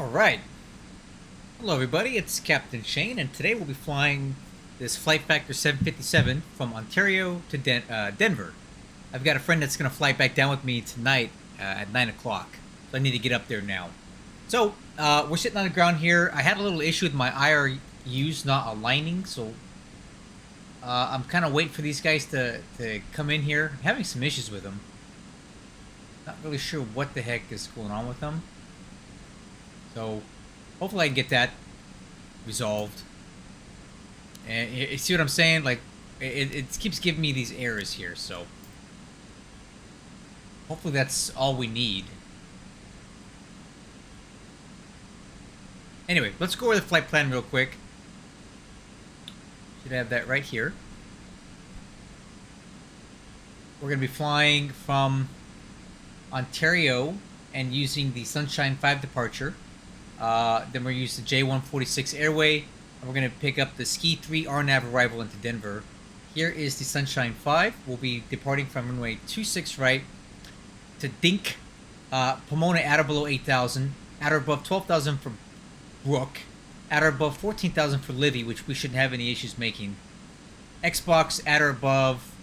Alright. Hello everybody, it's Captain Shane, and today we'll be flying this Flight Factor 757 from Ontario to Denver. I've got a friend that's going to fly back down with me tonight at 9 o'clock, so I need to get up there now. So, we're sitting on the ground here. I had a little issue with my IRUs not aligning, so I'm kind of waiting for these guys to come in here. I'm having some issues with them. Not really sure what the heck is going on with them. So, hopefully I can get that resolved. And you see what I'm saying? Like, it keeps giving me these errors here, so hopefully that's all we need. Anyway, let's go over the flight plan real quick. Should have that right here. We're going to be flying from Ontario and using the Sunshine 5 departure. Then we're using the J146 airway, and we're going to pick up the Ski 3 RNAV arrival into Denver. Here is the Sunshine 5. We'll be departing from runway 26 right to Dink, Pomona at or below 8,000, at or above 12,000 for Brook, at or above 14,000 for Livy, which we shouldn't have any issues making. Xbox at or above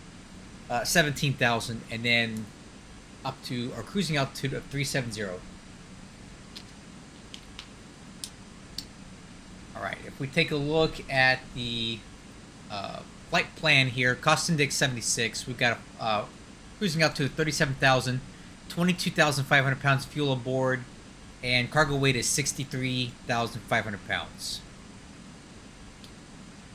17,000, and then up to our cruising altitude of 370. Alright, if we take a look at the flight plan here, cost index 76, we've got cruising out to 37,000, 22,500 pounds fuel aboard, and cargo weight is 63,500 pounds.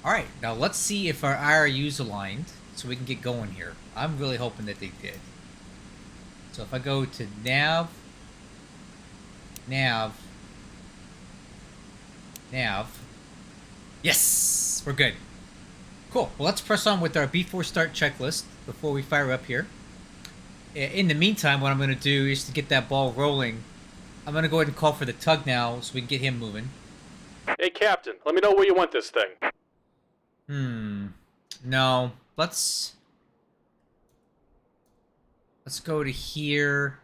Alright, now let's see if our IRU's aligned so we can get going here. I'm really hoping that they did. So if I go to nav, yes, we're good. Cool. Well, let's press on with our before start checklist before we fire up here. In the meantime, what I'm going to do is to get that ball rolling. I'm going to go ahead and call for the tug now so we can get him moving. Hey, Captain, let me know where you want this thing. No. Let's go to here,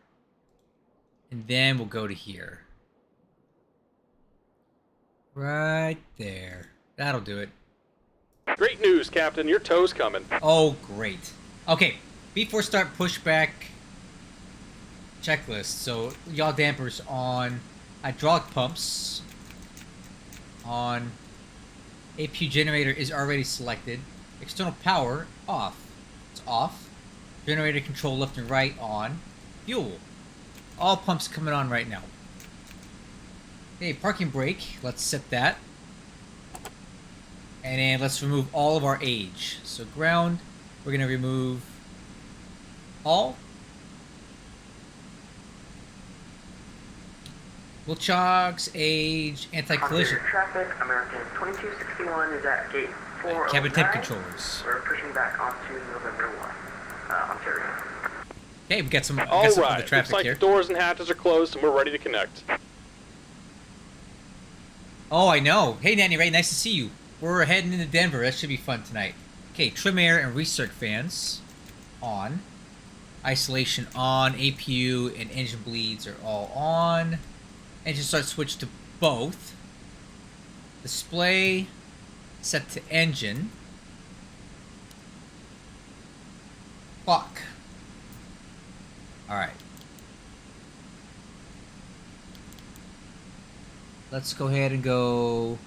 and then we'll go to here. Right there. That'll do it. Great news, Captain. Your tow's coming. Oh, great. Okay, before start pushback checklist. So, yaw dampers on, hydraulic pumps on, APU generator is already selected, external power off. It's off. Generator control left and right on. Fuel. All pumps coming on right now. Okay, parking brake. Let's set that. And then let's remove all of our age. So ground, we're going to remove all. We'll chogs, age, anti-collision. Traffic, American 2261 is at gate 409. Cabin temp controllers. We're pushing back onto November 1, Ontario. Okay, we got some, All of the right, traffic looks like here. the doors and hatches are closed and we're ready to connect. Oh, I know. Hey, Nanny Ray, nice to see you. We're heading into Denver. That should be fun tonight. Okay, trim air and recirc fans on. Isolation on. APU and engine bleeds are all on. Engine start switch to both. Display set to engine. Clock. Alright. Let's go ahead and go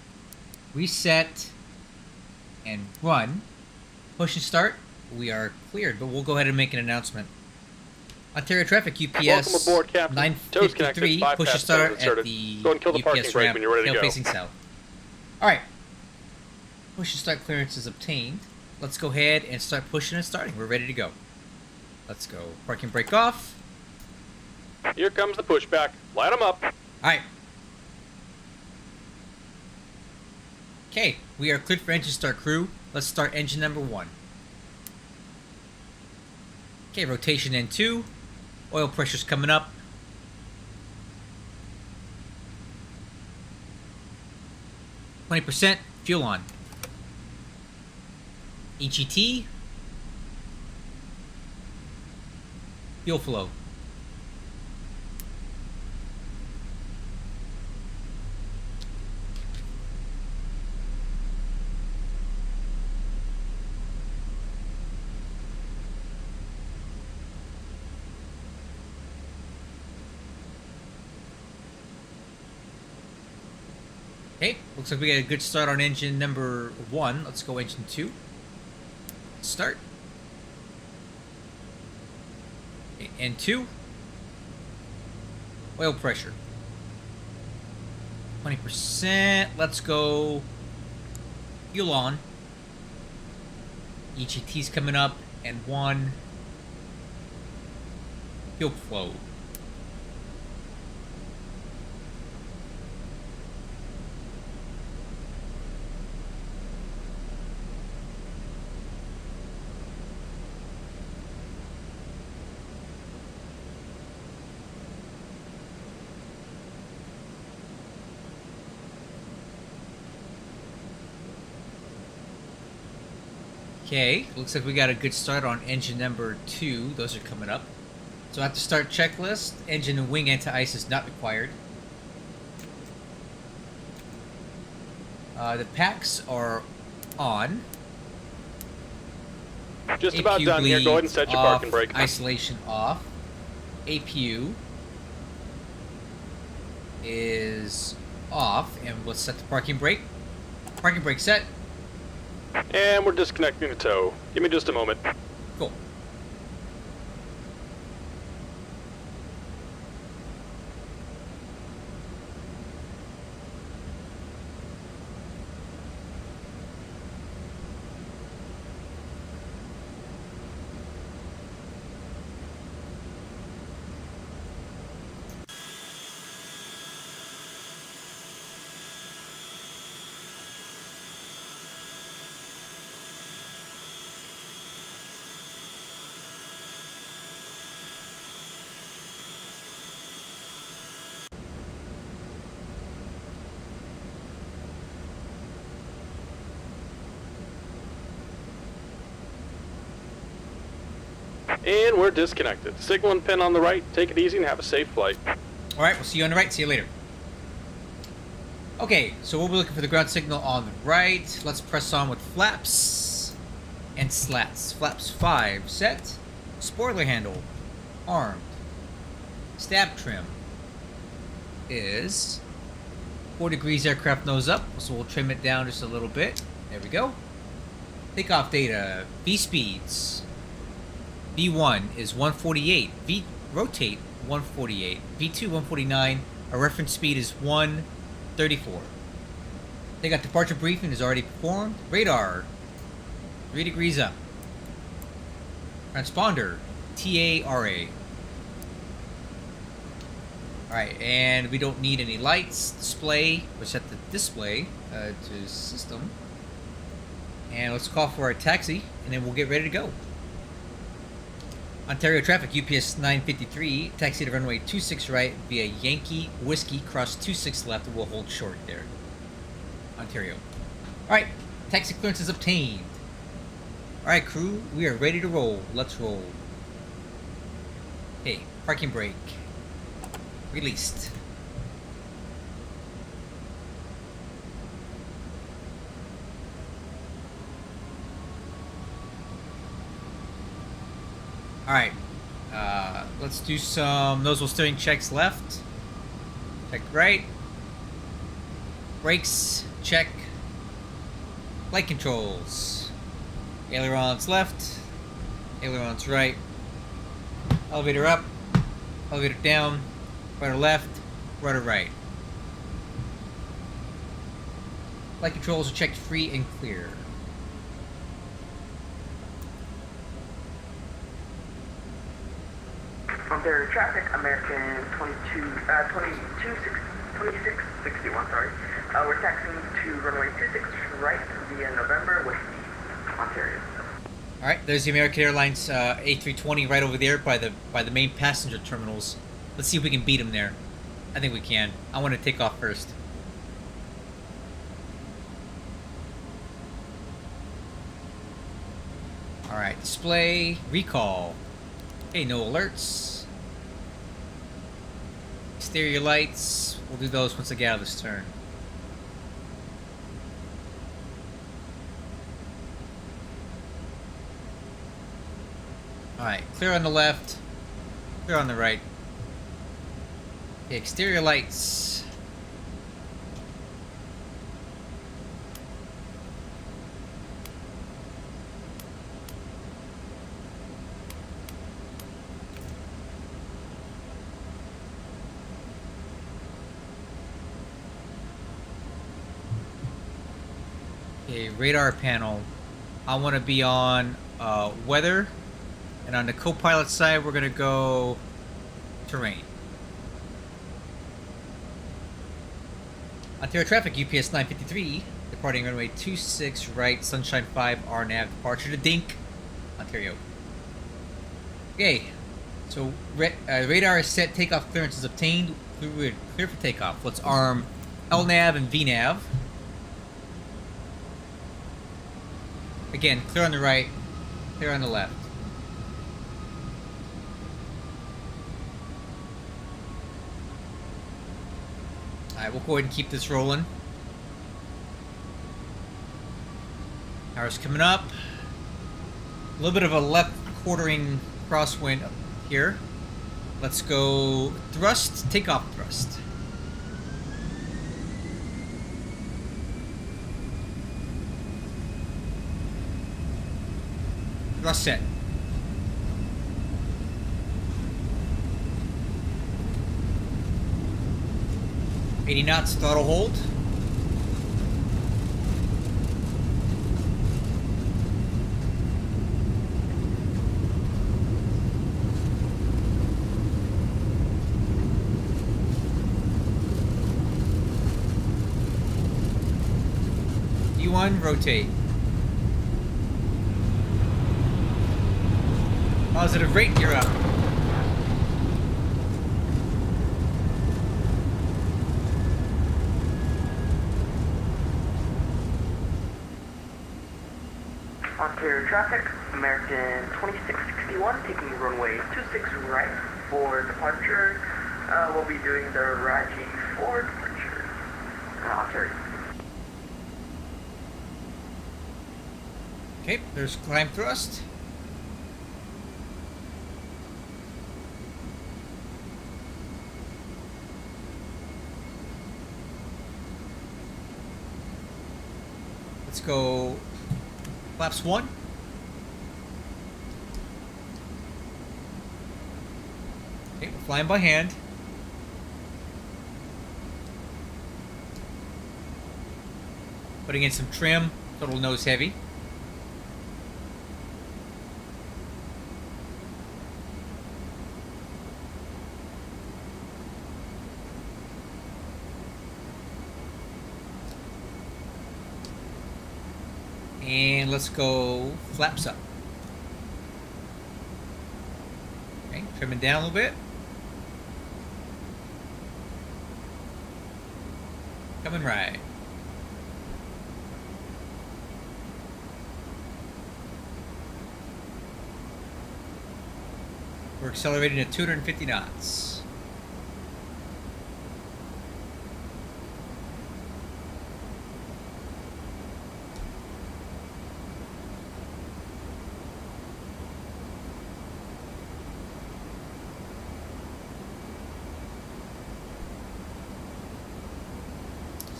reset and run. Push and start. We are cleared, but we'll go ahead and make an announcement. Ontario Traffic UPS Welcome aboard, Captain. Tows 953. connected. 5 Push and passengers start inserted. at the Go and kill the parking UPS brake ramp. when you're ready to Tail go. facing south. Alright. Push and start clearance is obtained. Let's go ahead and start pushing and starting. We're ready to go. Let's go. Parking brake off. Here comes the pushback. Light them up. Alright. Okay, we are cleared for engine start, crew. Let's start engine number 1. Okay, rotation N2. Oil pressure's coming up. 20%, fuel on. EGT. Fuel flow. Okay, looks like we got a good start on engine number 1. Let's go engine 2. Start. Okay, and 2. Oil pressure. 20%. Let's go fuel on. EGT's coming up. And 1. Fuel flow. Okay, looks like we got a good start on engine number 2. Those are coming up. So at the start checklist, engine and wing anti-ice is not required. The packs are on. Just about APU done here. Go ahead and bleeds set your off, parking brake. Isolation off. APU is off, and let's set the parking brake. Parking brake set. And we're disconnecting the tow. Give me just a moment. Cool. And we're disconnected. Signal and pin on the right. Take it easy and have a safe flight. Alright, we'll see you on the right. See you later. Okay, so we'll be looking for the ground signal on the right. Let's press on with flaps and slats. Flaps 5 set. Spoiler handle armed. Stab trim is 4 degrees aircraft nose up, so we'll trim it down just a little bit. There we go. Takeoff data. V speeds. V1 is 148. V rotate 148. V2 149. Our reference speed is 134. Takeoff departure briefing is already performed. Radar 3 degrees up. Transponder TARA. Alright, and we don't need any lights. Display. We'll set the display to system. And let's call for our taxi, and then we'll get ready to go. Ontario traffic, UPS 953, taxi to runway 26 right via Yankee Whiskey, cross 26 left, and we'll hold short there. Ontario. Alright, taxi clearance is obtained. Alright crew, we are ready to roll. Let's roll. Okay, parking brake. Released. Alright, let's do some nozzle steering checks left. Check right. Brakes, check. Flight controls. Ailerons left. Ailerons right. Elevator up. Elevator down. Rudder left. Rudder right. Flight controls are checked free and clear. Ontario traffic, American 2661, sorry. We're taxiing to runway 26 right via November Whiskey, Ontario. Alright, there's the American Airlines A320 right over there by the main passenger terminals. Let's see if we can beat them there. I think we can. I want to take off first. Alright, display, recall. Okay, no alerts. Exterior lights, we'll do those once I get out of this turn. Alright, clear on the left, clear on the right. Okay, exterior lights. Okay, radar panel. I want to be on weather, and on the co-pilot side, we're gonna go terrain. Ontario traffic, UPS 953, departing runway 26 right, Sunshine 5, RNAV, departure to Dink, Ontario. Okay, so radar is set, takeoff clearance is obtained, clear for takeoff. Let's arm LNAV and VNAV. Again, clear on the right, clear on the left. Alright, we'll go ahead and keep this rolling. Power's coming up. A little bit of a left quartering crosswind here. Let's go thrust, takeoff thrust. Thrust set. $80 knots, throttle hold. U1, rotate. Positive rate, you're up. Ontario traffic, American 2661, taking runway 26 right for departure. We'll be doing the Raji for departure. Ontario. Okay, there's climb thrust. Let's go flaps 1. Okay, we're flying by hand. Putting in some trim, total nose heavy. And let's go flaps up. Okay, trimming down a little bit. Coming right. We're accelerating at 250 knots.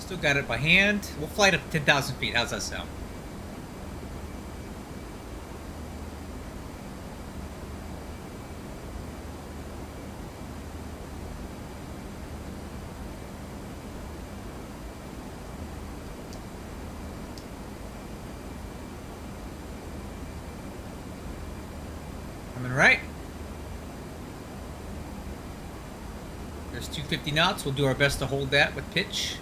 Still got it by hand. We'll fly it up to 10,000 feet. How's that sound? Coming right. There's 250 knots. We'll do our best to hold that with pitch.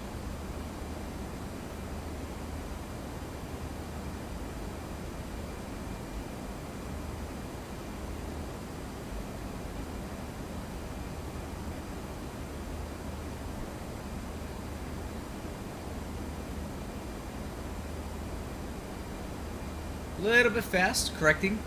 A little bit fast, correcting.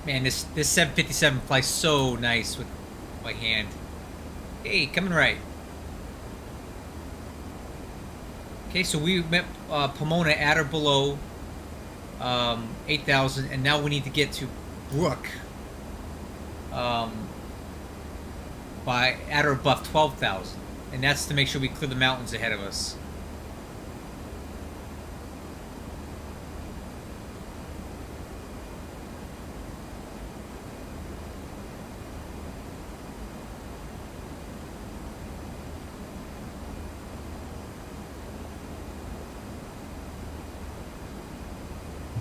Man, this 757 flies so nice with my hand. Hey, coming right. Okay, so we met Pomona at or below 8,000, and now we need to get to Brook by at or above 12,000, and that's to make sure we clear the mountains ahead of us.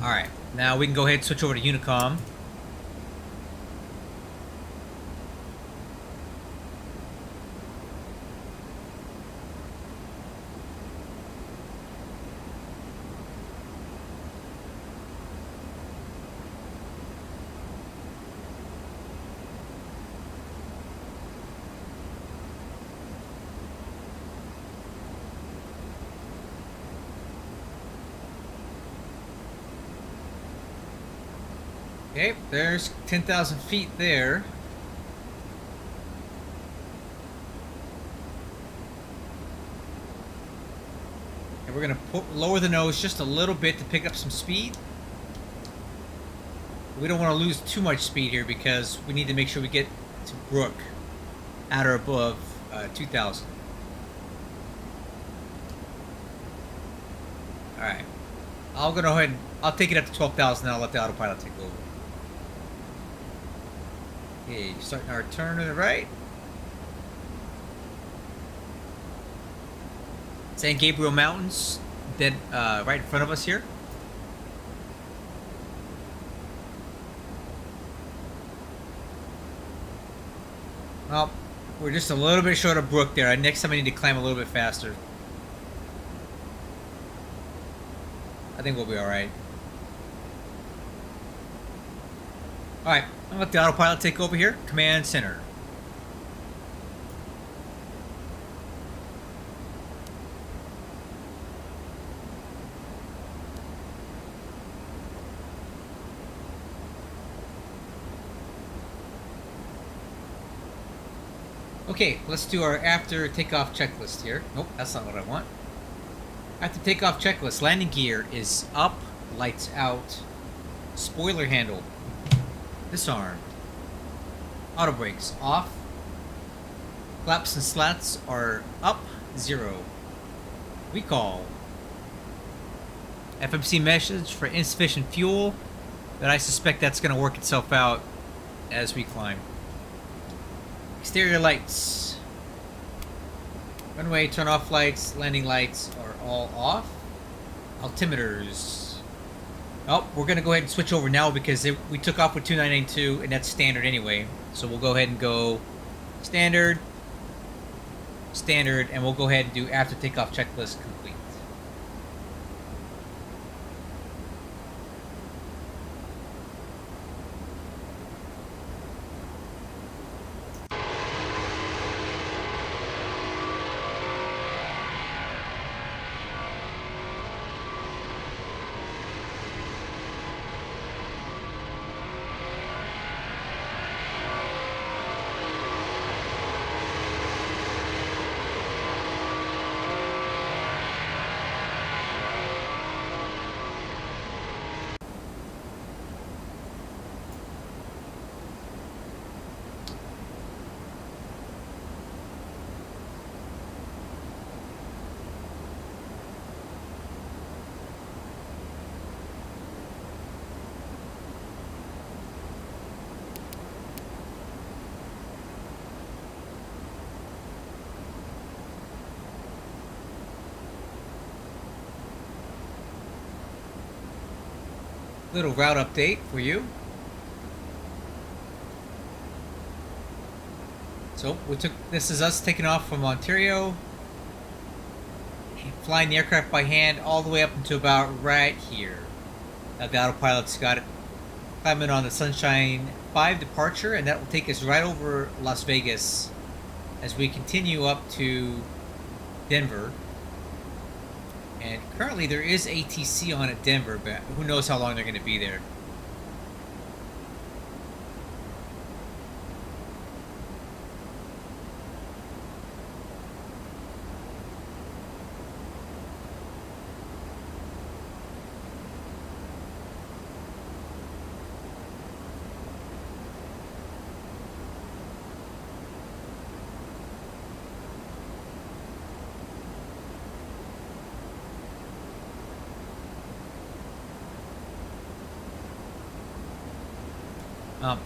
Alright, now we can go ahead and switch over to Unicom. Okay, there's 10,000 feet there. And we're gonna lower the nose just a little bit to pick up some speed. We don't want to lose too much speed here because we need to make sure we get to Brook at or above 2,000. Alright. I'll go ahead and I'll take it up to 12,000 and I'll let the autopilot take over. Okay, starting our turn to the right. San Gabriel Mountains, then right in front of us here. Well, we're just a little bit short of Brook there. Next time I need to climb a little bit faster. I think we'll be alright. Alright, I'll let the autopilot take over here. Command center. Okay, let's do our after takeoff checklist here. Nope, that's not what I want. After takeoff checklist, landing gear is up, lights out, spoiler handle disarmed, auto brakes off, flaps and slats are up, 0. Recall. FMC message for insufficient fuel, but I suspect that's going to work itself out as we climb. Exterior lights. Runway turn off lights, landing lights are all off. Altimeters. Oh, we're going to go ahead and switch over now because we took off with 2992 and that's standard anyway. So we'll go ahead and go standard, standard, and we'll go ahead and do after takeoff checklist complete. Little route update for you. So this is us taking off from Ontario, flying the aircraft by hand all the way up into about right here. The autopilot's got it climbing on the Sunshine 5 departure, and that will take us right over Las Vegas as we continue up to Denver. And currently there is ATC on at Denver, but who knows how long they're going to be there.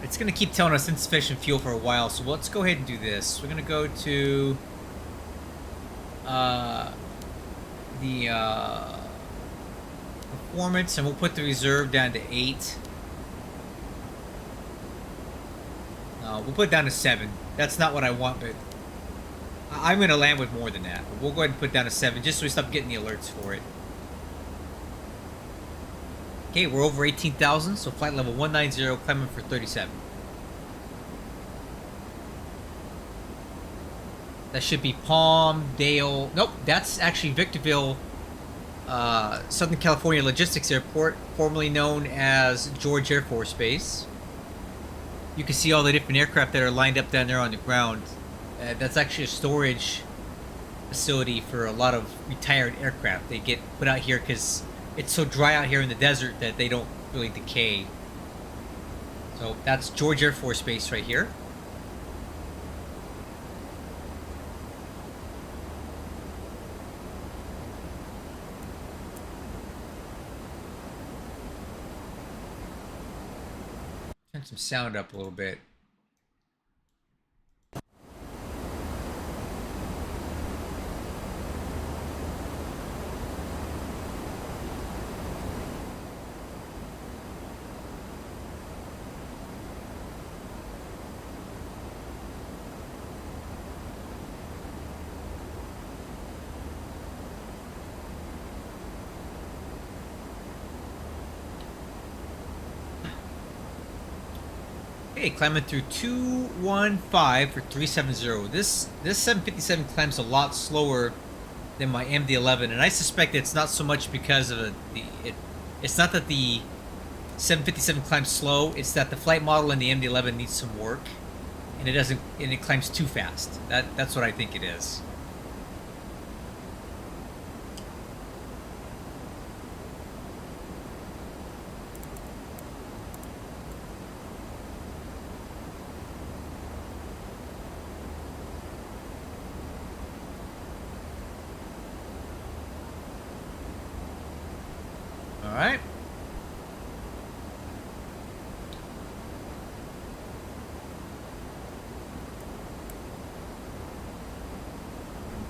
It's going to keep telling us insufficient fuel for a while, so let's go ahead and do this. We're going to go to the performance, and we'll put the reserve down to 8. We'll put it down to 7. That's not what I want, but I'm going to land with more than that. But we'll go ahead and put it down to 7 just so we stop getting the alerts for it. Okay, we're over 18,000, so flight level 190, climbing for 37. That should be Palmdale. Nope, that's actually Victorville, Southern California Logistics Airport, formerly known as George Air Force Base. You can see all the different aircraft that are lined up down there on the ground. That's actually a storage facility for a lot of retired aircraft. They get put out here because it's so dry out here in the desert that they don't really decay. So that's George Air Force Base right here. Turn some sound up a little bit. Okay, climbing through 215 for 370. This 757 climbs a lot slower than my MD-11, and I suspect it's not so much because of it's not that the 757 climbs slow. It's that the flight model in the MD-11 needs some work, and it climbs too fast. That's what I think it is. All right.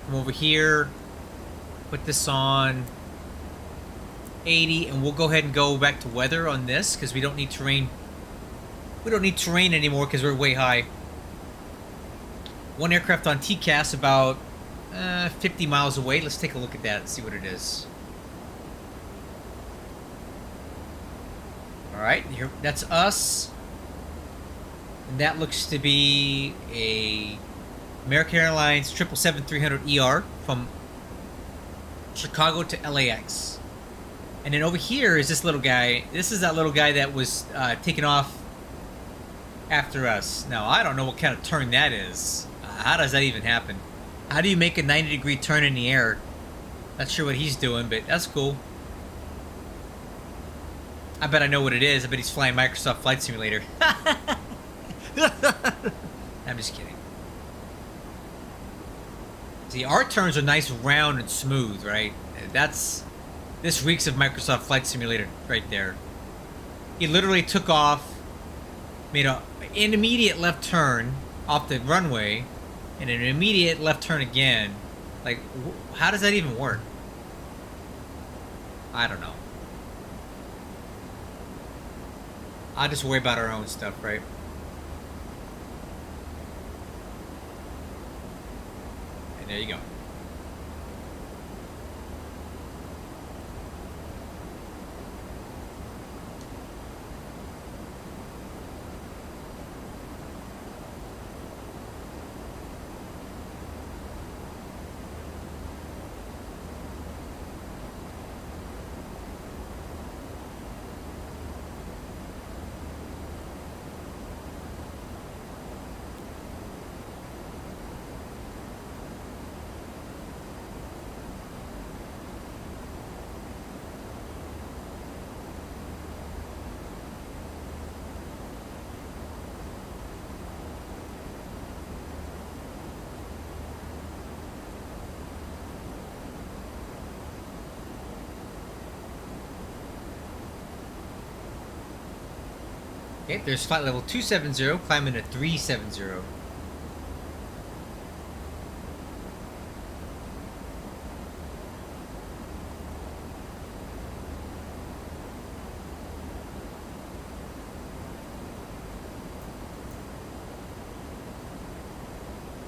Come over here, put this on 80, and we'll go ahead and go back to weather on this because we don't need terrain. We don't need terrain anymore because we're way high. One aircraft on TCAS about 50 miles away. Let's take a look at that and see what it is. Alright, here, that's us. And that looks to be a American Airlines 777-300ER from Chicago to LAX. And then over here is this little guy. This is that little guy that was taken off after us. Now, I don't know what kind of turn that is. How does that even happen? How do you make a 90-degree turn in the air? Not sure what he's doing, but that's cool. I bet I know what it is. I bet he's flying Microsoft Flight Simulator. I'm just kidding. See, our turns are nice, round, and smooth, right? This reeks of Microsoft Flight Simulator right there. He literally took off, made an immediate left turn off the runway, and an immediate left turn again. Like, how does that even work? I don't know. I'll just worry about our own stuff, right? And there you go. Okay, there's flight level 270, climbing to 370.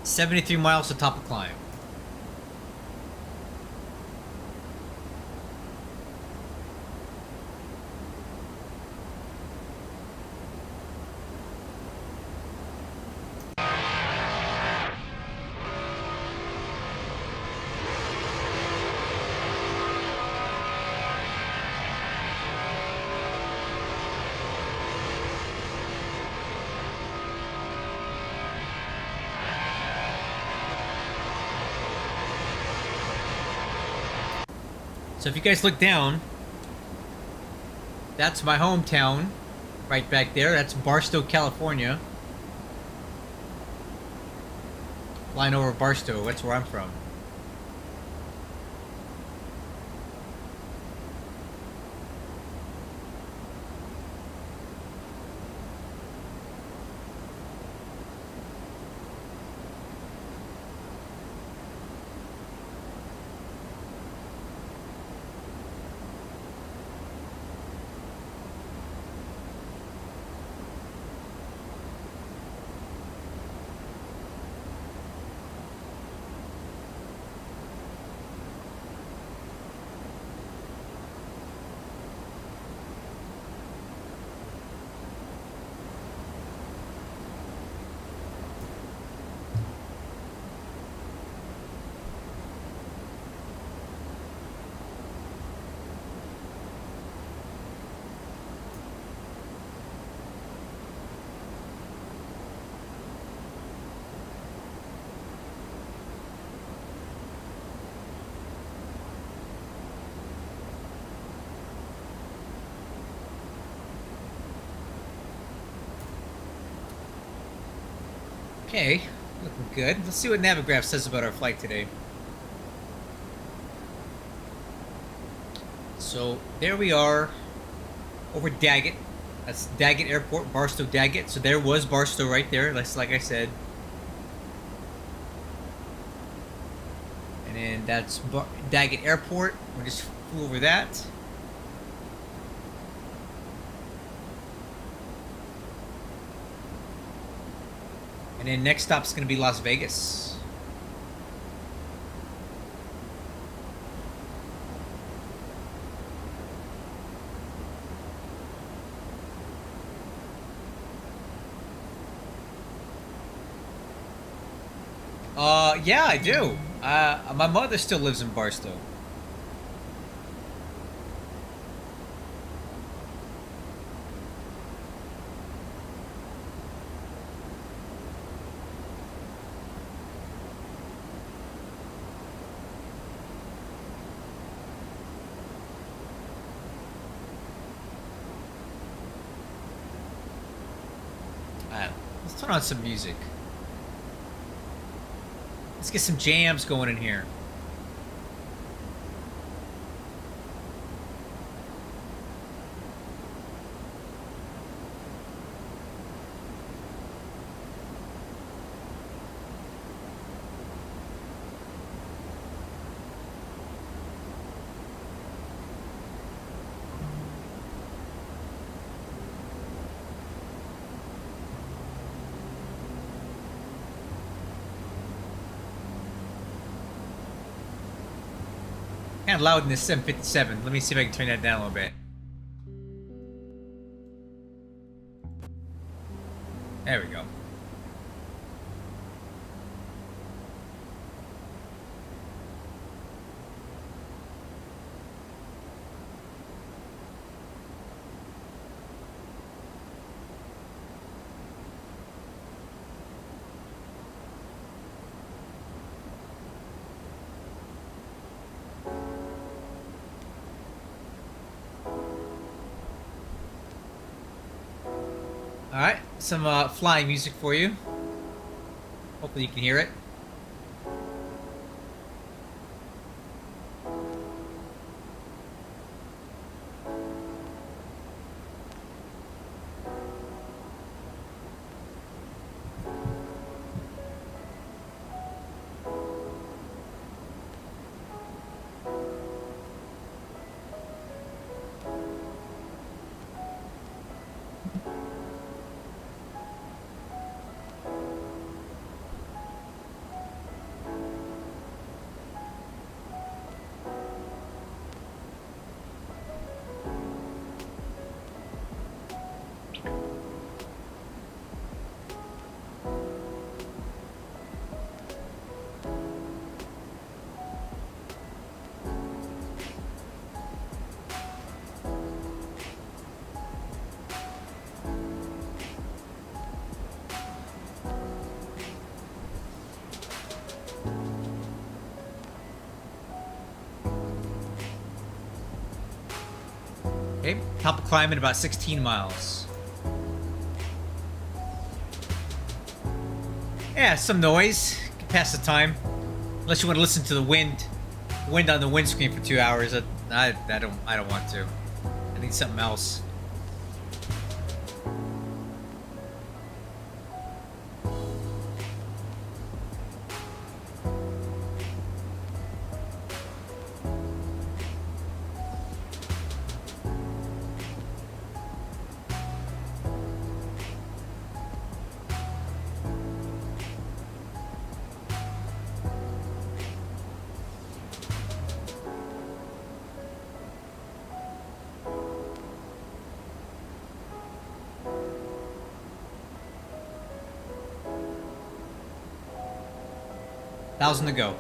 73 miles to top of climb. So if you guys look down, that's my hometown, right back there. That's Barstow, California. Flying over Barstow, that's where I'm from. Okay, looking good. Let's see what Navigraph says about our flight today. So there we are over Daggett. That's Daggett Airport, Barstow Daggett. So there was Barstow right there, like I said. And then that's Daggett Airport. We just flew over that. And then next stop's going to be Las Vegas. Yeah, I do. My mother still lives in Barstow. Let's turn on some music. Let's get some jams going in here. Kind of loud in this 757. Let me see if I can turn that down a little bit. There we go. Alright, some flying music for you. Hopefully you can hear it. Okay, top of climbing about 16 miles. Yeah, some noise. Can pass the time. Unless you want to listen to the wind on the windscreen for 2 hours. I don't want to. I need something else. $1,000 to go.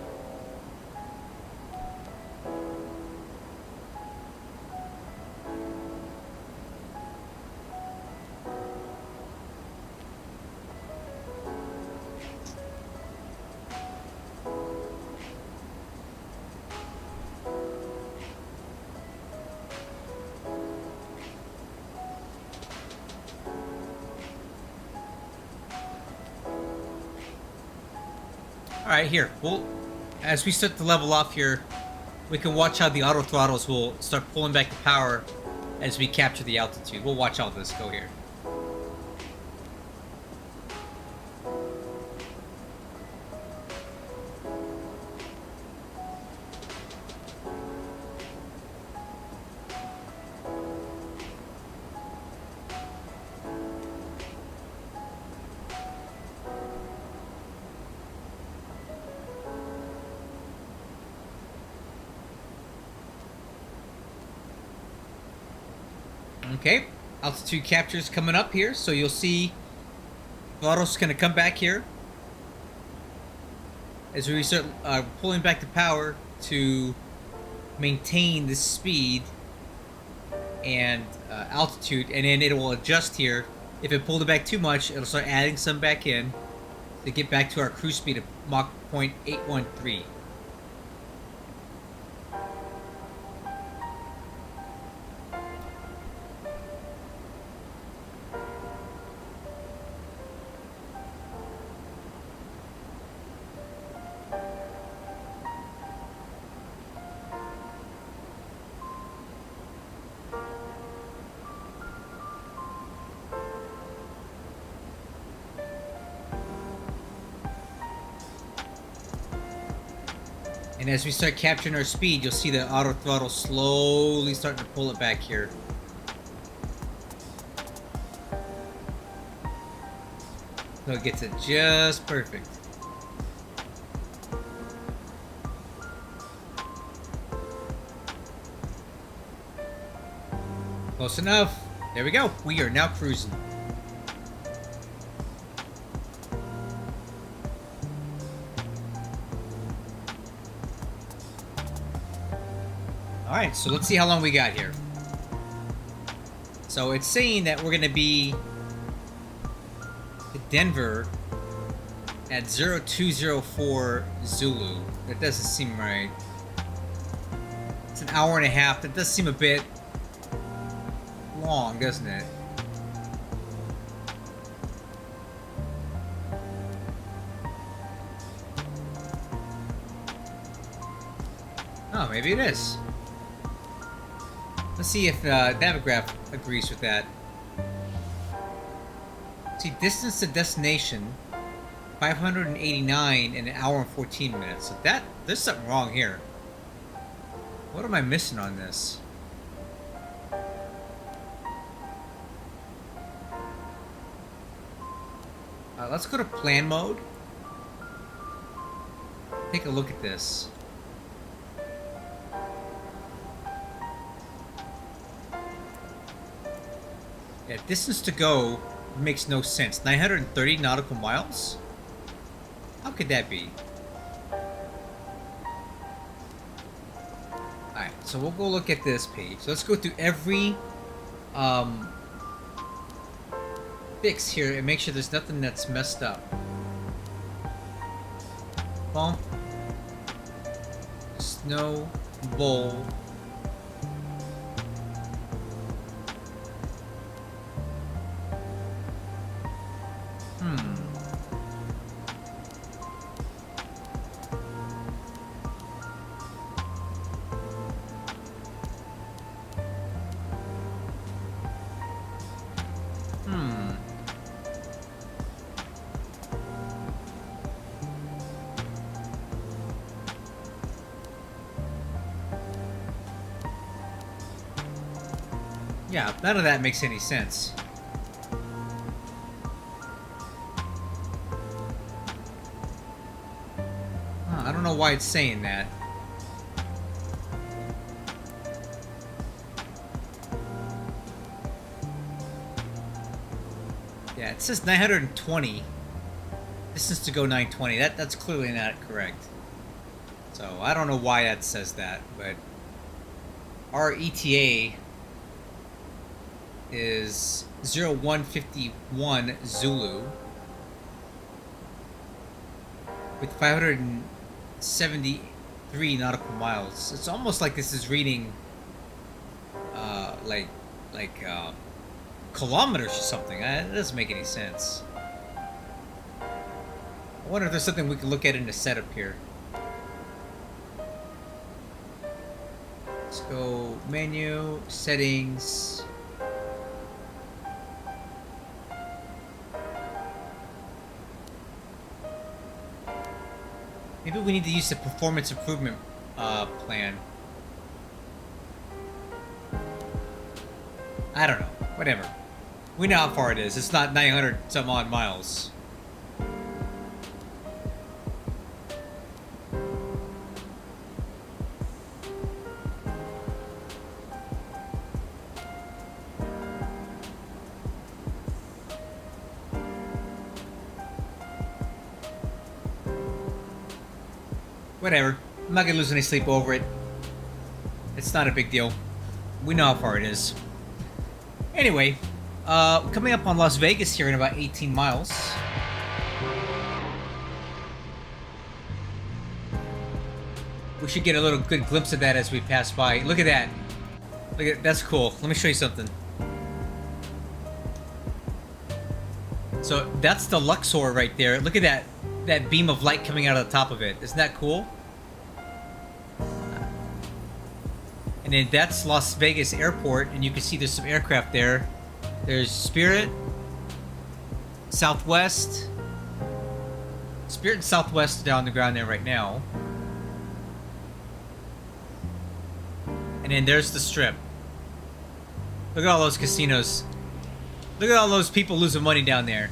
Alright, here. As we start to level off here, we can watch how the auto throttles will start pulling back the power as we capture the altitude. We'll watch all this go here. Okay, altitude capture is coming up here, so you'll see throttle's going to come back here as we start pulling back the power to maintain the speed and altitude, and then it will adjust here. If it pulled it back too much, it'll start adding some back in to get back to our cruise speed of Mach 0.813. And as we start capturing our speed, you'll see the auto throttle slowly starting to pull it back here. So it gets it just perfect. Close enough. There we go. We are now cruising. Alright, so let's see how long we got here. So it's saying that we're going to be to Denver at 0204 Zulu. That doesn't seem right. It's an hour and a half. That does seem a bit long, doesn't it? Oh, maybe it is. Let's see if Navigraph agrees with that. See, distance to destination, 589 in an hour and 14 minutes. So there's something wrong here. What am I missing on this? Let's go to plan mode. Take a look at this. Yeah, distance to go makes no sense. 930 nautical miles? How could that be? Alright, so we'll go look at this page. So let's go through every fix here and make sure there's nothing that's messed up. Bump. Snow. Bowl. Yeah, none of that makes any sense. I don't know why it's saying that. Yeah, it says 920. Distance to go 920. That's clearly not correct. So I don't know why that says that, but our ETA is 0151 Zulu with 573 nautical miles. It's almost like this is reading like kilometers or something. It doesn't make any sense. I wonder if there's something we can look at in the setup here. Let's go menu, settings. Maybe we need to use the performance improvement plan. I don't know. Whatever. We know how far it is. It's not 900 some odd miles. Whatever. I'm not gonna lose any sleep over it. It's not a big deal. We know how far it is. Anyway, coming up on Las Vegas here in about 18 miles. We should get a little good glimpse of that as we pass by. Look at that. Look at that's cool. Let me show you something. So that's the Luxor right there. Look at that beam of light coming out of the top of it. Isn't that cool? And then that's Las Vegas Airport, and you can see there's some aircraft there. There's Spirit, Southwest. Spirit and Southwest down on the ground there right now. And then there's the Strip. Look at all those casinos. Look at all those people losing money down there.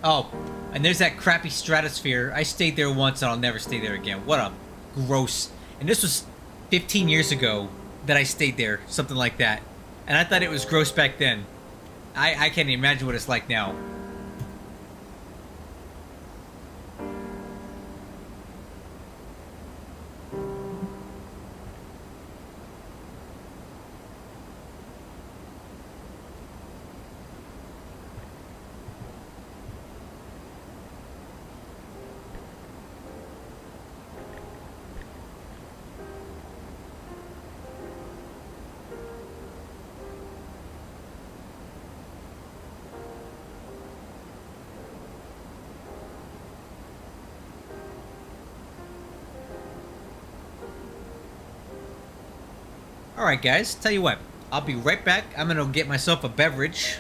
Oh, and there's that crappy Stratosphere. I stayed there once and I'll never stay there again. What a gross... And this was 15 years ago that I stayed there, something like that. And I thought it was gross back then. I can't even imagine what it's like now. Alright guys, tell you what, I'll be right back. I'm gonna get myself a beverage.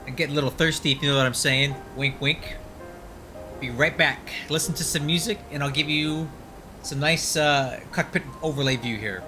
I get a little thirsty if you know what I'm saying. Wink wink. Be right back. Listen to some music and I'll give you some nice cockpit overlay view here.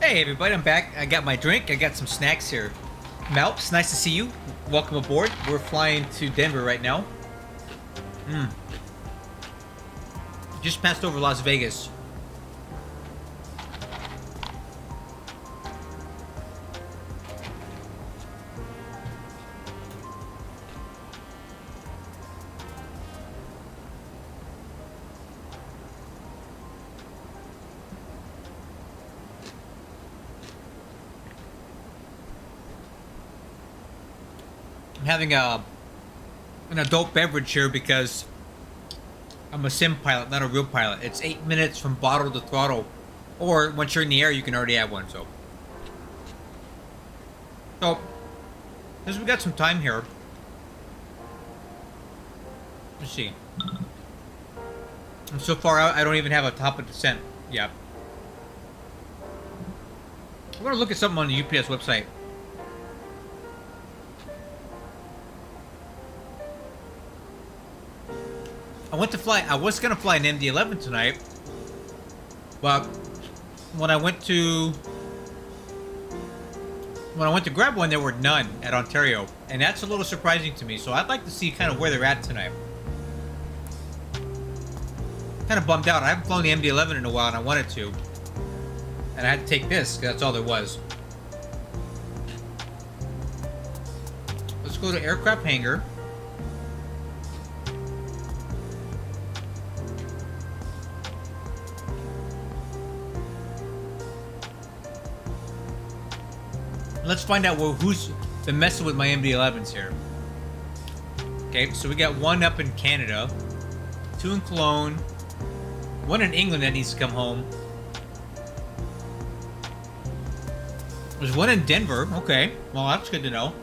Hey everybody, I'm back. I got my drink. I got some snacks here. Malps, nice to see you. Welcome aboard. We're flying to Denver right now. Just passed over Las Vegas. I'm having an adult beverage here because I'm a sim pilot, not a real pilot. It's 8 minutes from bottle to throttle, or once you're in the air, you can already have one. So, since we got some time here, let's see. And so far, I don't even have a top of descent yet. I'm gonna look at something on the UPS website. I was gonna fly an MD-11 tonight, but when I went to grab one, there were none at Ontario, and that's a little surprising to me. So I'd like to see kind of where they're at tonight. Kind of bummed out. I haven't flown the MD-11 in a while, and I wanted to, and I had to take this because that's all there was. Let's go to aircraft hangar. Let's find out who's been messing with my MD-11s here. Okay, so we got one up in Canada, 2 in Cologne, 1 in England that needs to come home. There's 1 in Denver. Okay, well that's good to know.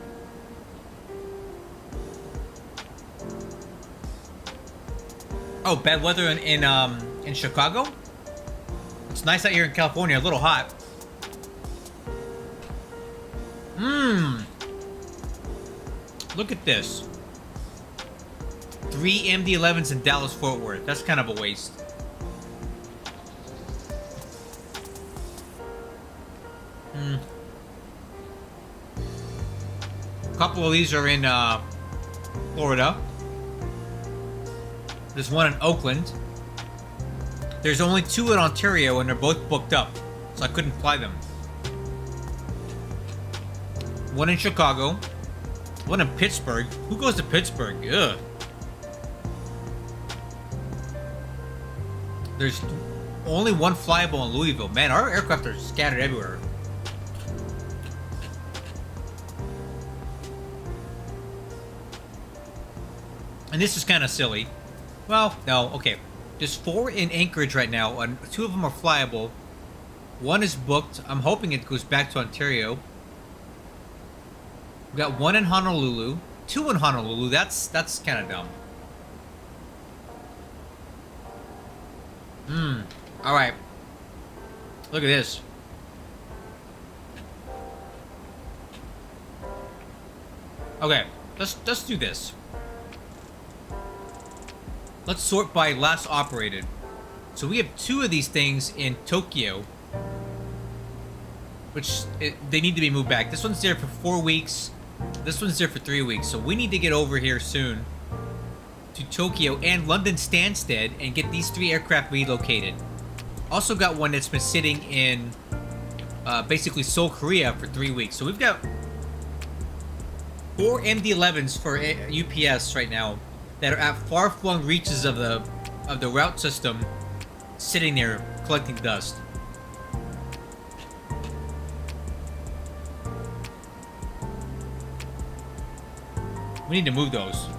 Oh, bad weather in Chicago. It's nice out here in California. A little hot. Look at this. 3 MD-11s in Dallas-Fort Worth. That's kind of a waste. A couple of these are in Florida. There's 1 in Oakland. There's only 2 in Ontario, and they're both booked up, so I couldn't fly them. 1 in Chicago. 1 in Pittsburgh. Who goes to Pittsburgh? Ugh. There's only 1 flyable in Louisville. Man, our aircraft are scattered everywhere. And this is kind of silly. Well, no, okay. There's 4 in Anchorage right now, and 2 of them are flyable. 1 is booked. I'm hoping it goes back to Ontario. We got 1 in Honolulu, 2 in Honolulu. That's kind of dumb. All right. Look at this. Okay, let's do this. Let's sort by last operated. So we have 2 of these things in Tokyo, which they need to be moved back. This one's there for 4 weeks. This one's there for 3 weeks. So we need to get over here soon to Tokyo and London Stansted and get these 3 aircraft relocated. Also got one that's been sitting in basically Seoul, Korea for 3 weeks. So we've got 4 MD-11s for UPS right now that are at far-flung reaches of the route system, sitting there collecting dust. We need to move those.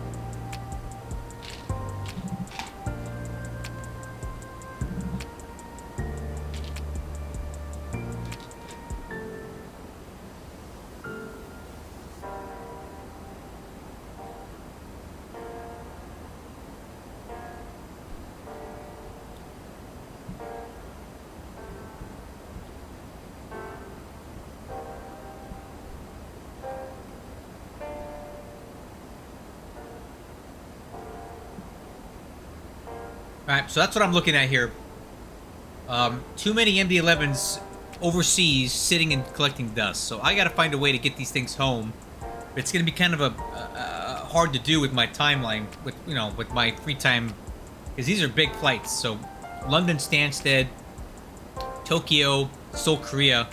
Alright, so that's what I'm looking at here. Too many MD-11s overseas sitting and collecting dust. So I gotta find a way to get these things home. It's gonna be kind of a hard to do with my timeline, with with my free time, because these are big flights. So London, Stansted, Tokyo, Seoul, Korea.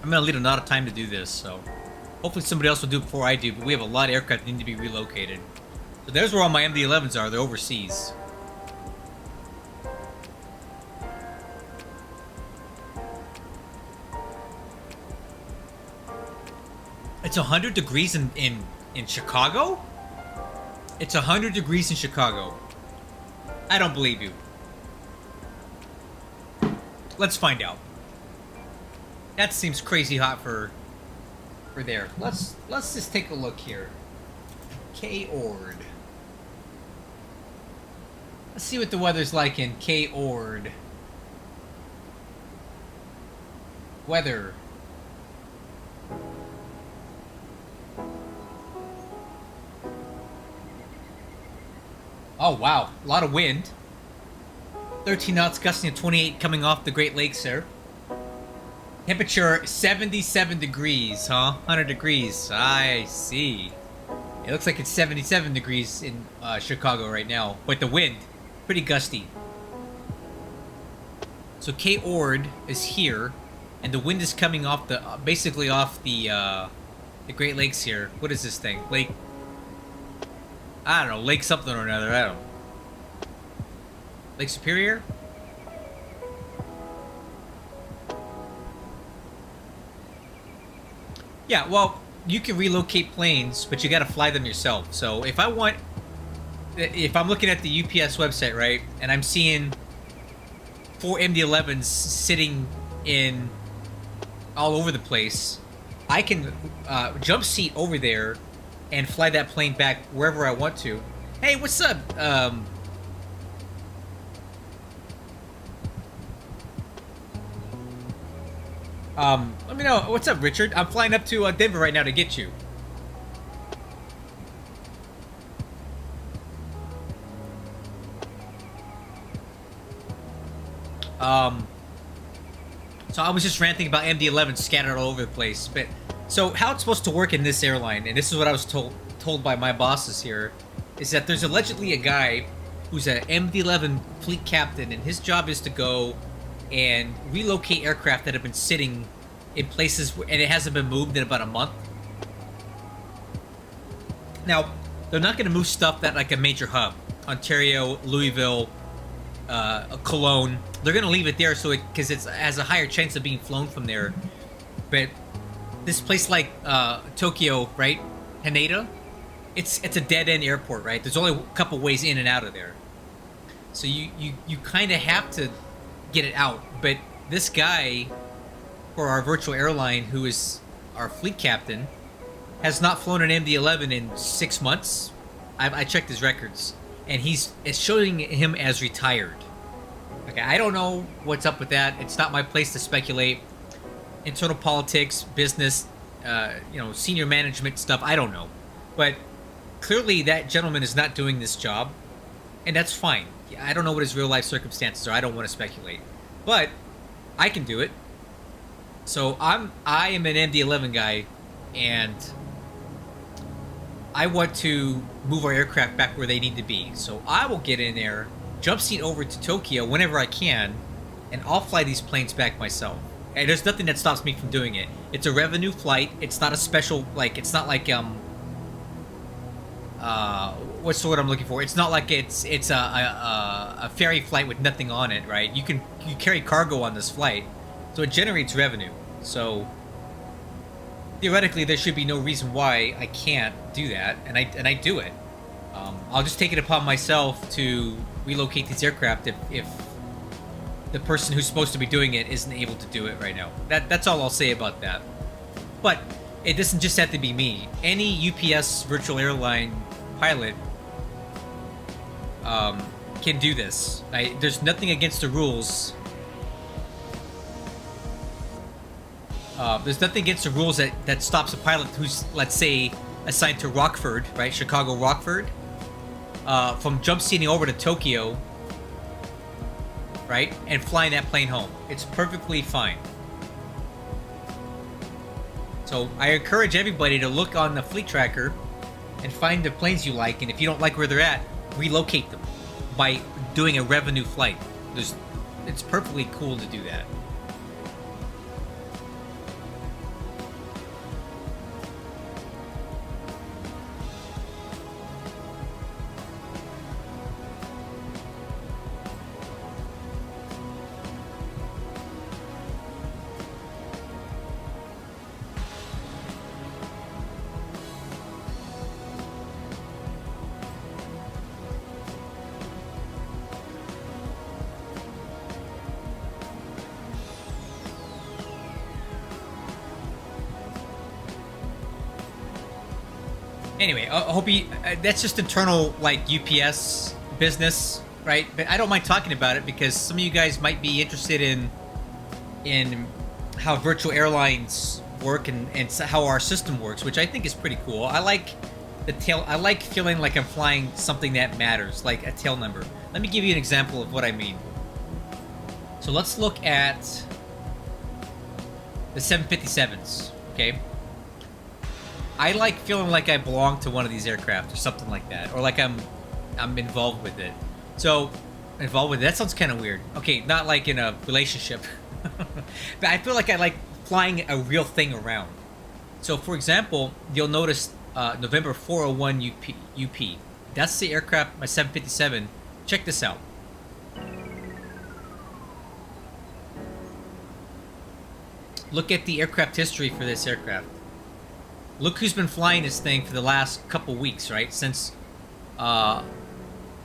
I'm gonna need a lot of time to do this. So hopefully somebody else will do it before I do. But we have a lot of aircraft that need to be relocated. So there's where all my MD-11s are. They're overseas. It's 100 degrees in Chicago? It's 100 degrees in Chicago. I don't believe you. Let's find out. That seems crazy hot for there. Let's just take a look here. K-Ord. Let's see what the weather's like in K-Ord. Weather. Oh, wow. A lot of wind. 13 knots, gusting at 28 coming off the Great Lakes there. Temperature 77 degrees, huh? 100 degrees. I see. It looks like it's 77 degrees in Chicago right now. But the wind, pretty gusty. So K-Ord is here. And the wind is coming off the, basically off the Great Lakes here. What is this thing? Lake... I don't know, Lake something or another, I don't know. Lake Superior? Yeah, well, you can relocate planes, but you gotta fly them yourself. So if I'm looking at the UPS website, right, and I'm seeing 4 MD-11s sitting in all over the place, I can jump seat over there and fly that plane back wherever I want to. Hey, what's up? Let me know. What's up, Richard? I'm flying up to Denver right now to get you. So I was just ranting about MD-11 scattered all over the place, but so how it's supposed to work in this airline, and this is what I was told by my bosses here, is that there's allegedly a guy who's an MD-11 fleet captain, and his job is to go and relocate aircraft that have been sitting in places and it hasn't been moved in about a month. Now, they're not going to move stuff that like a major hub, Ontario, Louisville, Cologne. They're going to leave it there so because it has a higher chance of being flown from there. But this place like Tokyo, right, Haneda, it's a dead-end airport, right? There's only a couple ways in and out of there. So you kind of have to get it out. But this guy, for our virtual airline, who is our fleet captain, has not flown an MD-11 in 6 months. I checked his records, and it's showing him as retired. Okay, I don't know what's up with that. It's not my place to speculate. Internal politics, business, senior management stuff, I don't know. But clearly that gentleman is not doing this job, and that's fine. I don't know what his real life circumstances are. I don't want to speculate. But I can do it. So I am an MD-11 guy, and I want to move our aircraft back where they need to be. So I will get in there, jump seat over to Tokyo whenever I can, and I'll fly these planes back myself. And there's nothing that stops me from doing it. It's a revenue flight. It's not a special, like, it's not like, what's the word I'm looking for? It's not like it's a ferry flight with nothing on it, right? You carry cargo on this flight, so it generates revenue. So theoretically, there should be no reason why I can't do that, and I do it. I'll just take it upon myself to relocate these aircraft if the person who's supposed to be doing it isn't able to do it right now. That's all I'll say about that. But it doesn't just have to be me. Any UPS virtual airline pilot can do this. There's nothing against the rules. There's nothing against the rules that stops a pilot who's, let's say, assigned to Rockford, right, Chicago Rockford, from jump seating over to Tokyo, right, and flying that plane home. It's perfectly fine. So I encourage everybody to look on the fleet tracker and find the planes you like, and if you don't like where they're at, relocate them by doing a revenue flight. It's perfectly cool to do that. Anyway, I hope you. That's just internal, like, UPS business, right? But I don't mind talking about it because some of you guys might be interested in how virtual airlines work and how our system works, which I think is pretty cool. I like I like feeling like I'm flying something that matters, like a tail number. Let me give you an example of what I mean. So let's look at the 757s, okay? I like feeling like I belong to one of these aircraft or something like that, or like I'm involved with it. So involved with it, that sounds kind of weird. Okay, not like in a relationship, but I feel like I like flying a real thing around. So for example, you'll notice November 401 UP. That's the aircraft, my 757. Check this out. Look at the aircraft history for this aircraft. Look who's been flying this thing for the last couple weeks, right? Since August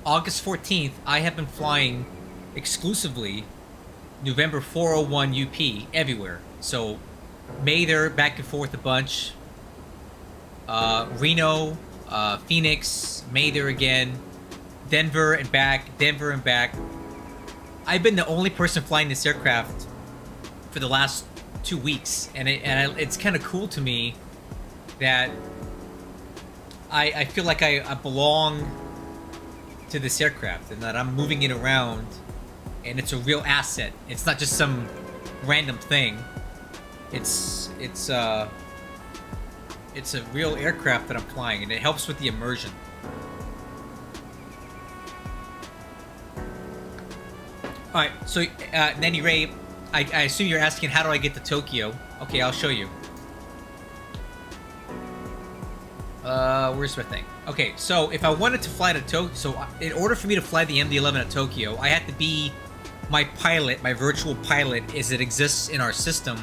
14th, I have been flying exclusively November 401 UP everywhere. So May they're back and forth a bunch. Reno, Phoenix, May there again. Denver and back, Denver and back. I've been the only person flying this aircraft for the last 2 weeks, and it's kind of cool to me that I feel like I belong to this aircraft and that I'm moving it around and it's a real asset. It's not just some random thing. It's a real aircraft that I'm flying, and it helps with the immersion. Alright, so Nanny Ray, I assume you're asking how do I get to Tokyo. Okay, I'll show you. Where's my thing? Okay, so if I wanted to fly to Tokyo, so in order for me to fly the MD-11 at Tokyo, I had to be my pilot, my virtual pilot, as it exists in our system.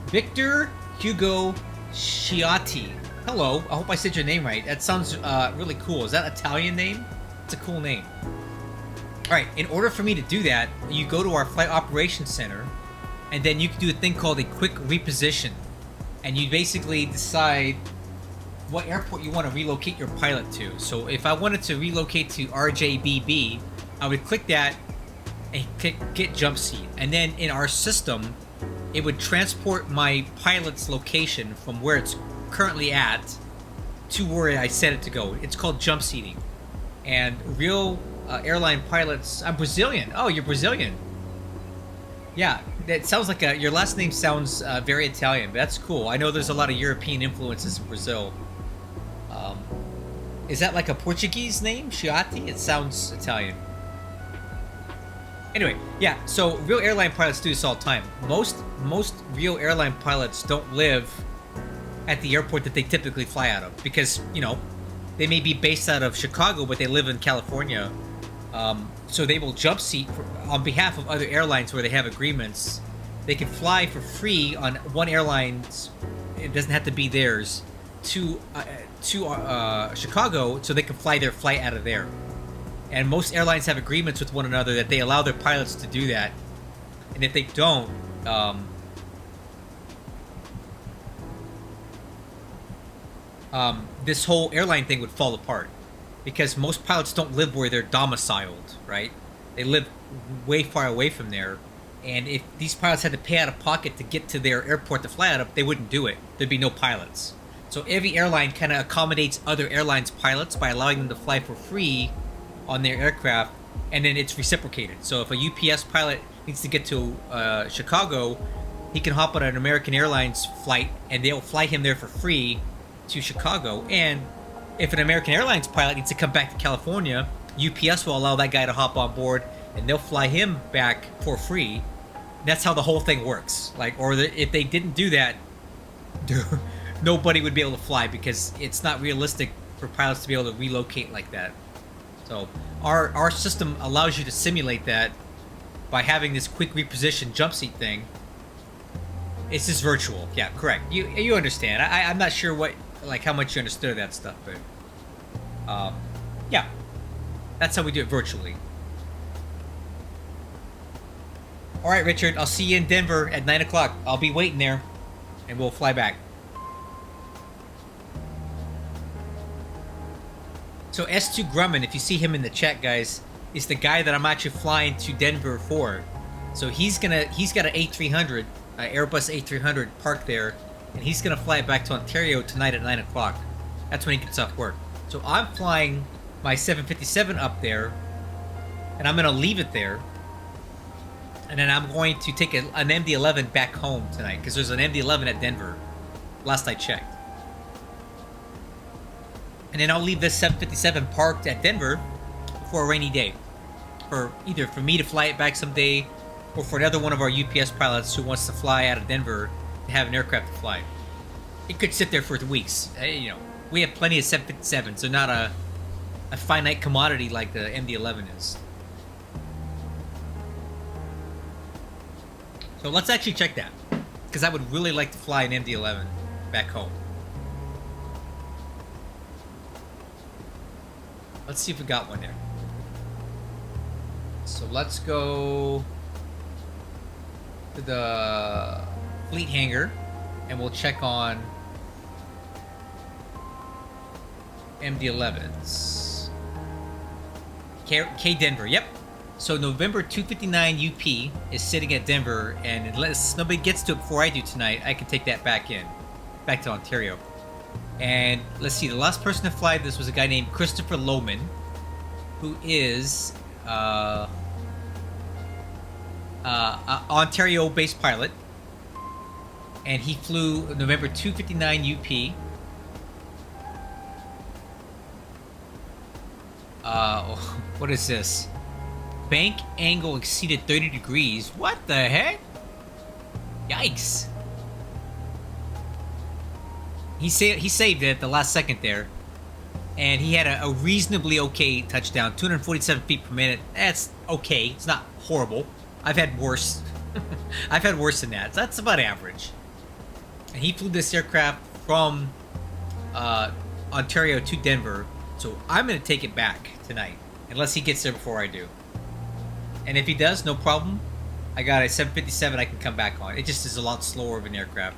Victor Hugo Sciatti. Hello, I hope I said your name right. That sounds really cool. Is that an Italian name? It's a cool name. Alright, in order for me to do that, you go to our Flight Operations Center, and then you can do a thing called a quick reposition. And you basically decide what airport you want to relocate your pilot to. So if I wanted to relocate to RJBB, I would click that and click get jump seat. And then in our system, it would transport my pilot's location from where it's currently at to where I set it to go. It's called jump seating. And real airline pilots... I'm Brazilian. Oh, you're Brazilian. Yeah, that sounds like your last name sounds very Italian, but that's cool. I know there's a lot of European influences in Brazil. Is that like a Portuguese name? Sciatti? It sounds Italian. Anyway, yeah, so real airline pilots do this all the time. Most real airline pilots don't live at the airport that they typically fly out of because, you know, they may be based out of Chicago, but they live in California. So they will jump seat on behalf of other airlines where they have agreements. They can fly for free on one airline's, it doesn't have to be theirs, to Chicago, so they can fly their flight out of there. And most airlines have agreements with one another that they allow their pilots to do that. And if they don't, this whole airline thing would fall apart. Because most pilots don't live where they're domiciled, right? They live way far away from there. And if these pilots had to pay out of pocket to get to their airport to fly out of, they wouldn't do it. There'd be no pilots. So every airline kind of accommodates other airlines' pilots by allowing them to fly for free on their aircraft, and then it's reciprocated. So if a UPS pilot needs to get to Chicago, he can hop on an American Airlines flight, and they'll fly him there for free to Chicago. And if an American Airlines pilot needs to come back to California, UPS will allow that guy to hop on board, and they'll fly him back for free. That's how the whole thing works. Like, if they didn't do that, nobody would be able to fly, because it's not realistic for pilots to be able to relocate like that. So our system allows you to simulate that by having this quick reposition jump seat thing. It's just virtual. Yeah, correct. You understand. I'm not sure how much you understood of that stuff, but yeah, that's how we do it virtually. All right, Richard, I'll see you in Denver at 9 o'clock. I'll be waiting there, and we'll fly back. So S2 Grumman, if you see him in the chat, guys, is the guy that I'm actually flying to Denver for. So he's got an A300, Airbus A300 parked there, and he's gonna fly it back to Ontario tonight at 9 o'clock. That's when he gets off work. So I'm flying my 757 up there, and I'm gonna leave it there, and then I'm going to take an MD-11 back home tonight, because there's an MD-11 at Denver, last I checked. And then I'll leave this 757 parked at Denver for a rainy day, for me to fly it back someday, or for another one of our UPS pilots who wants to fly out of Denver to have an aircraft to fly. It could sit there for weeks. We have plenty of 757s. They're not a finite commodity like the MD-11 is. So let's actually check that, because I would really like to fly an MD-11 back home. Let's see if we got one there. So let's go to the fleet hangar, and we'll check on MD-11s. K Denver, yep. So November 259 UP is sitting at Denver, and unless nobody gets to it before I do tonight, I can take that back to Ontario. And let's see, the last person to fly this was a guy named Christopher Lohman, who is Ontario-based pilot, and he flew November 259 UP. What is this? Bank angle exceeded 30 degrees. What the heck? Yikes. He saved it at the last second there, and he had a reasonably okay touchdown, 247 feet per minute. That's okay. It's not horrible. I've had worse. I've had worse than that. So that's about average. And he flew this aircraft from Ontario to Denver, so I'm going to take it back tonight, unless he gets there before I do. And if he does, no problem. I got a 757 I can come back on. It just is a lot slower of an aircraft.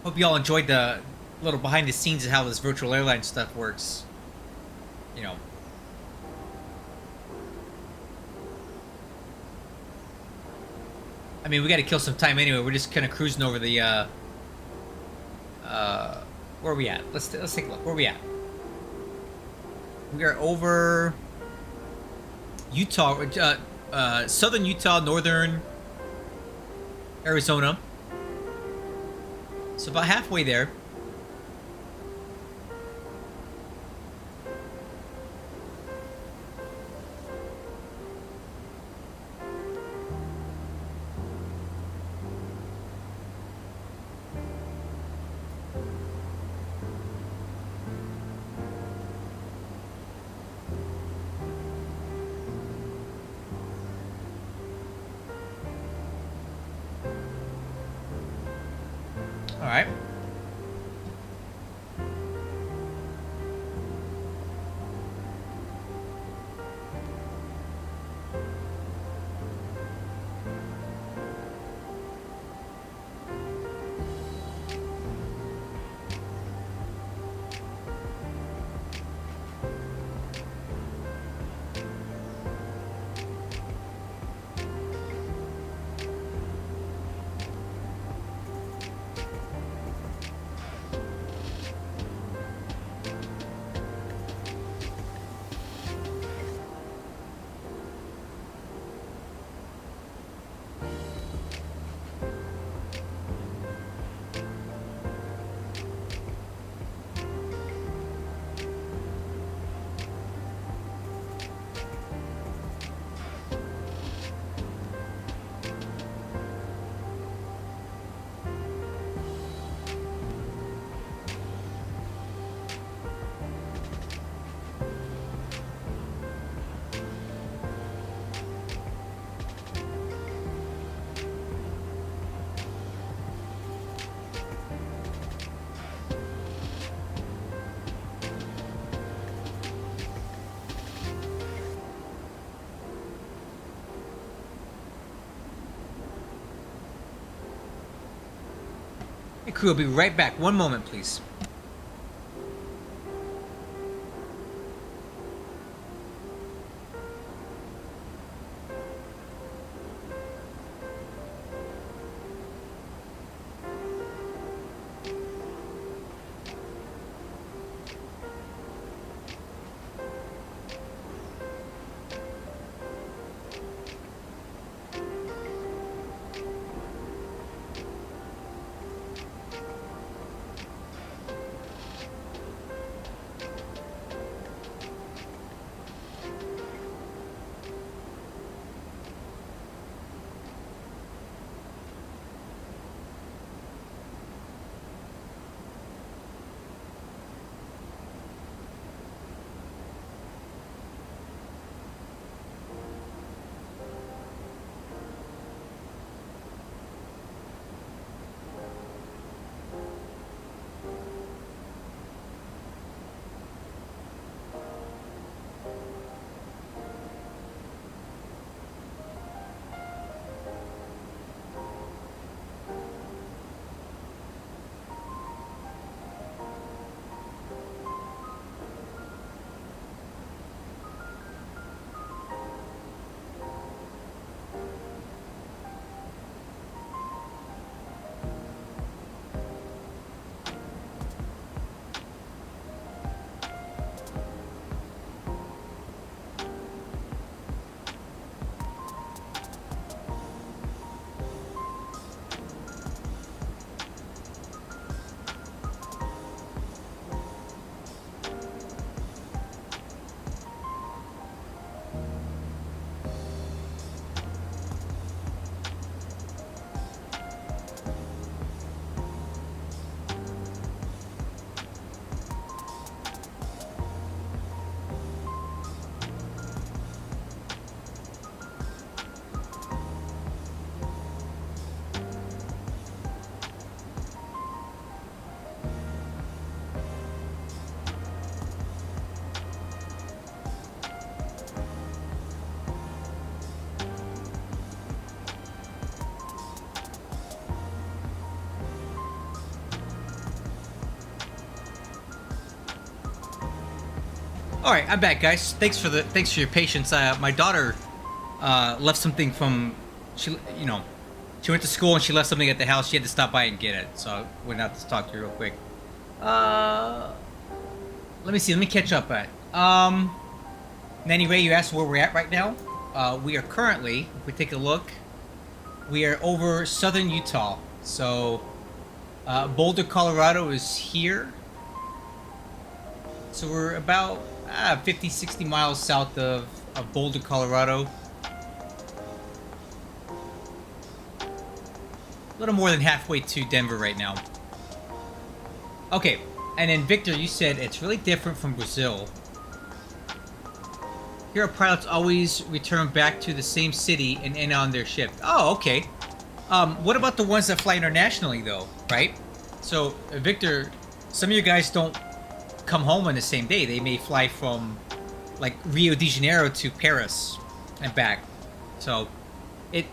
Hope you all enjoyed the little behind the scenes of how this virtual airline stuff works. I mean, we got to kill some time anyway. We're just kind of cruising over the where are we at? Let's take a look. Where are we at? We are over Utah, southern Utah, northern Arizona. So about halfway there. All right. crew will be right back. One moment, please. All right, I'm back, guys. Thanks for your patience. My daughter left something from she went to school and she left something at the house. She had to stop by and get it, so I went out to talk to her real quick. Let me see. Let me catch up at. Nanny Ray, you asked where we're at right now. We are currently, if we take a look, we are over southern Utah. So Boulder, Colorado is here. So we're about 50, 60 miles south of Boulder, Colorado. A little more than halfway to Denver right now. Okay, and then Victor, you said it's really different from Brazil. Here our pilots always return back to the same city and end on their shift. Oh, okay. What about the ones that fly internationally, though, right? So, Victor, some of you guys don't come home on the same day. They may fly from, like, Rio de Janeiro to Paris and back. So, the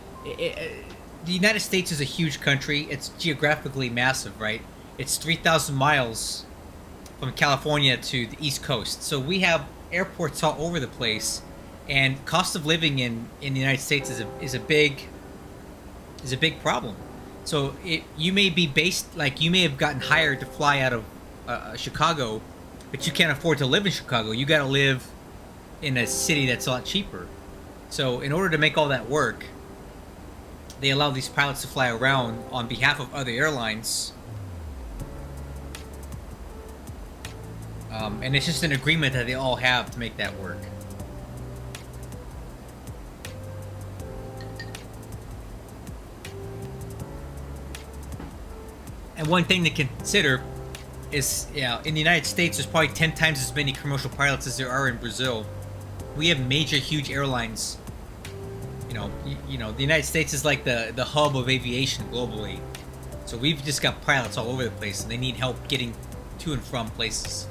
United States is a huge country. It's geographically massive, right? It's 3,000 miles from California to the East Coast. So we have airports all over the place, and cost of living in the United States is a big problem. So you may be based, like, you may have gotten hired to fly out of Chicago, but you can't afford to live in Chicago. You got to live in a city that's a lot cheaper. So in order to make all that work, they allow these pilots to fly around on behalf of other airlines. And it's just an agreement that they all have to make that work. And one thing to consider is, in the United States, there's probably 10 times as many commercial pilots as there are in Brazil. We have major, huge airlines. You know, the United States is like the hub of aviation globally. So we've just got pilots all over the place, and they need help getting to and from places.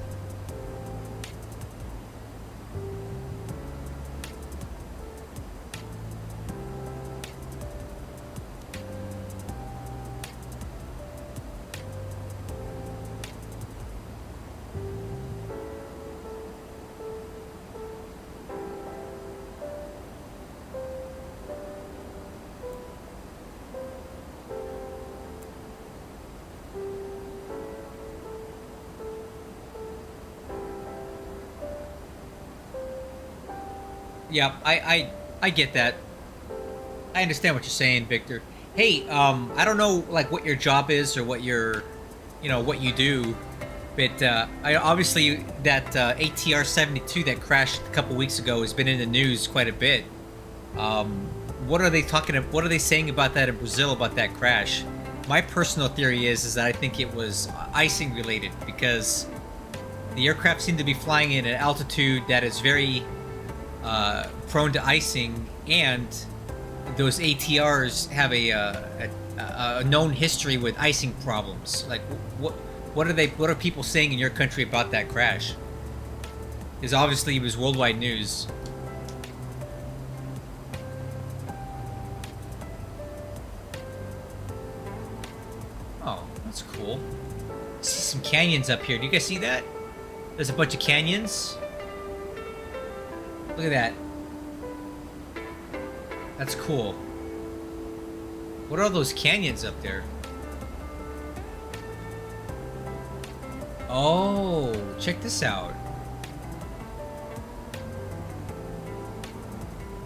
Yeah, I get that. I understand what you're saying, Victor. Hey, I don't know like what your job is or what your, what you do, but I obviously that ATR 72 that crashed a couple weeks ago has been in the news quite a bit. Um, what are they talking? What are they saying about that in Brazil about that crash? My personal theory is that I think it was icing related because the aircraft seemed to be flying in an altitude that is very prone to icing, and those ATRs have a known history with icing problems. Like, what are people saying in your country about that crash? Because obviously it was worldwide news. Oh, that's cool. See some canyons up here. Do you guys see that? There's a bunch of canyons. Look at that. That's cool. What are all those canyons up there? Oh, check this out.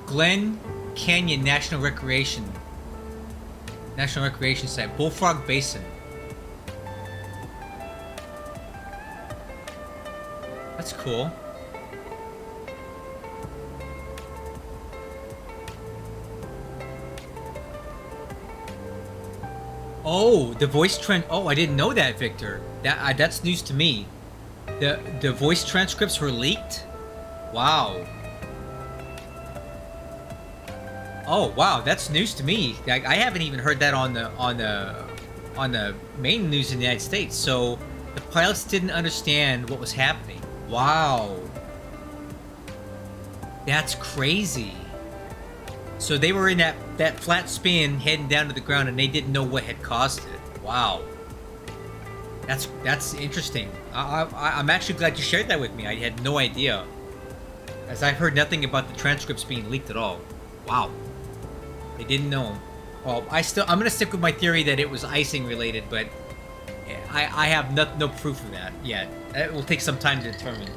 Glen Canyon National Recreation Site, Bullfrog Basin. That's cool. Oh, the voice trend. Oh, I didn't know that, Victor. That's news to me. The voice transcripts were leaked. Wow. Oh, wow, that's news to me. I haven't even heard that on the main news in the United States. So the pilots didn't understand what was happening. Wow. That's crazy. So they were in that flat spin heading down to the ground and they didn't know what had caused it. Wow. That's interesting. I'm actually glad you shared that with me. I had no idea. As I've heard nothing about the transcripts being leaked at all. Wow. They didn't know. Well, I'm gonna stick with my theory that it was icing related, but I have no proof of that yet. It will take some time to determine.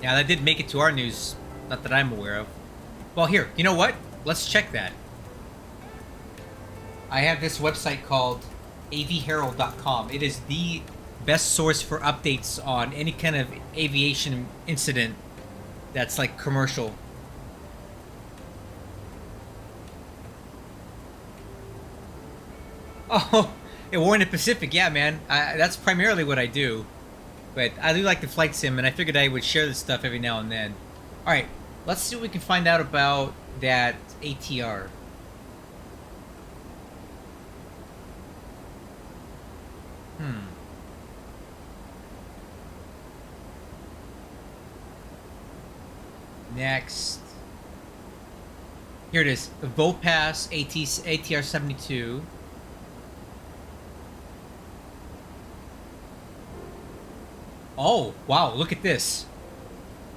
Yeah, that did make it to our news. Not that I'm aware of. Well, here, you know what? Let's check that. I have this website called avherald.com. It is the best source for updates on any kind of aviation incident that's like commercial. Oh, it War in the Pacific. Yeah, man. That's primarily what I do. But I do like the flight sim, and I figured I would share this stuff every now and then. Alright, let's see what we can find out about that ATR. Next. Here it is. The Vopass ATR 72. Oh, wow, look at this.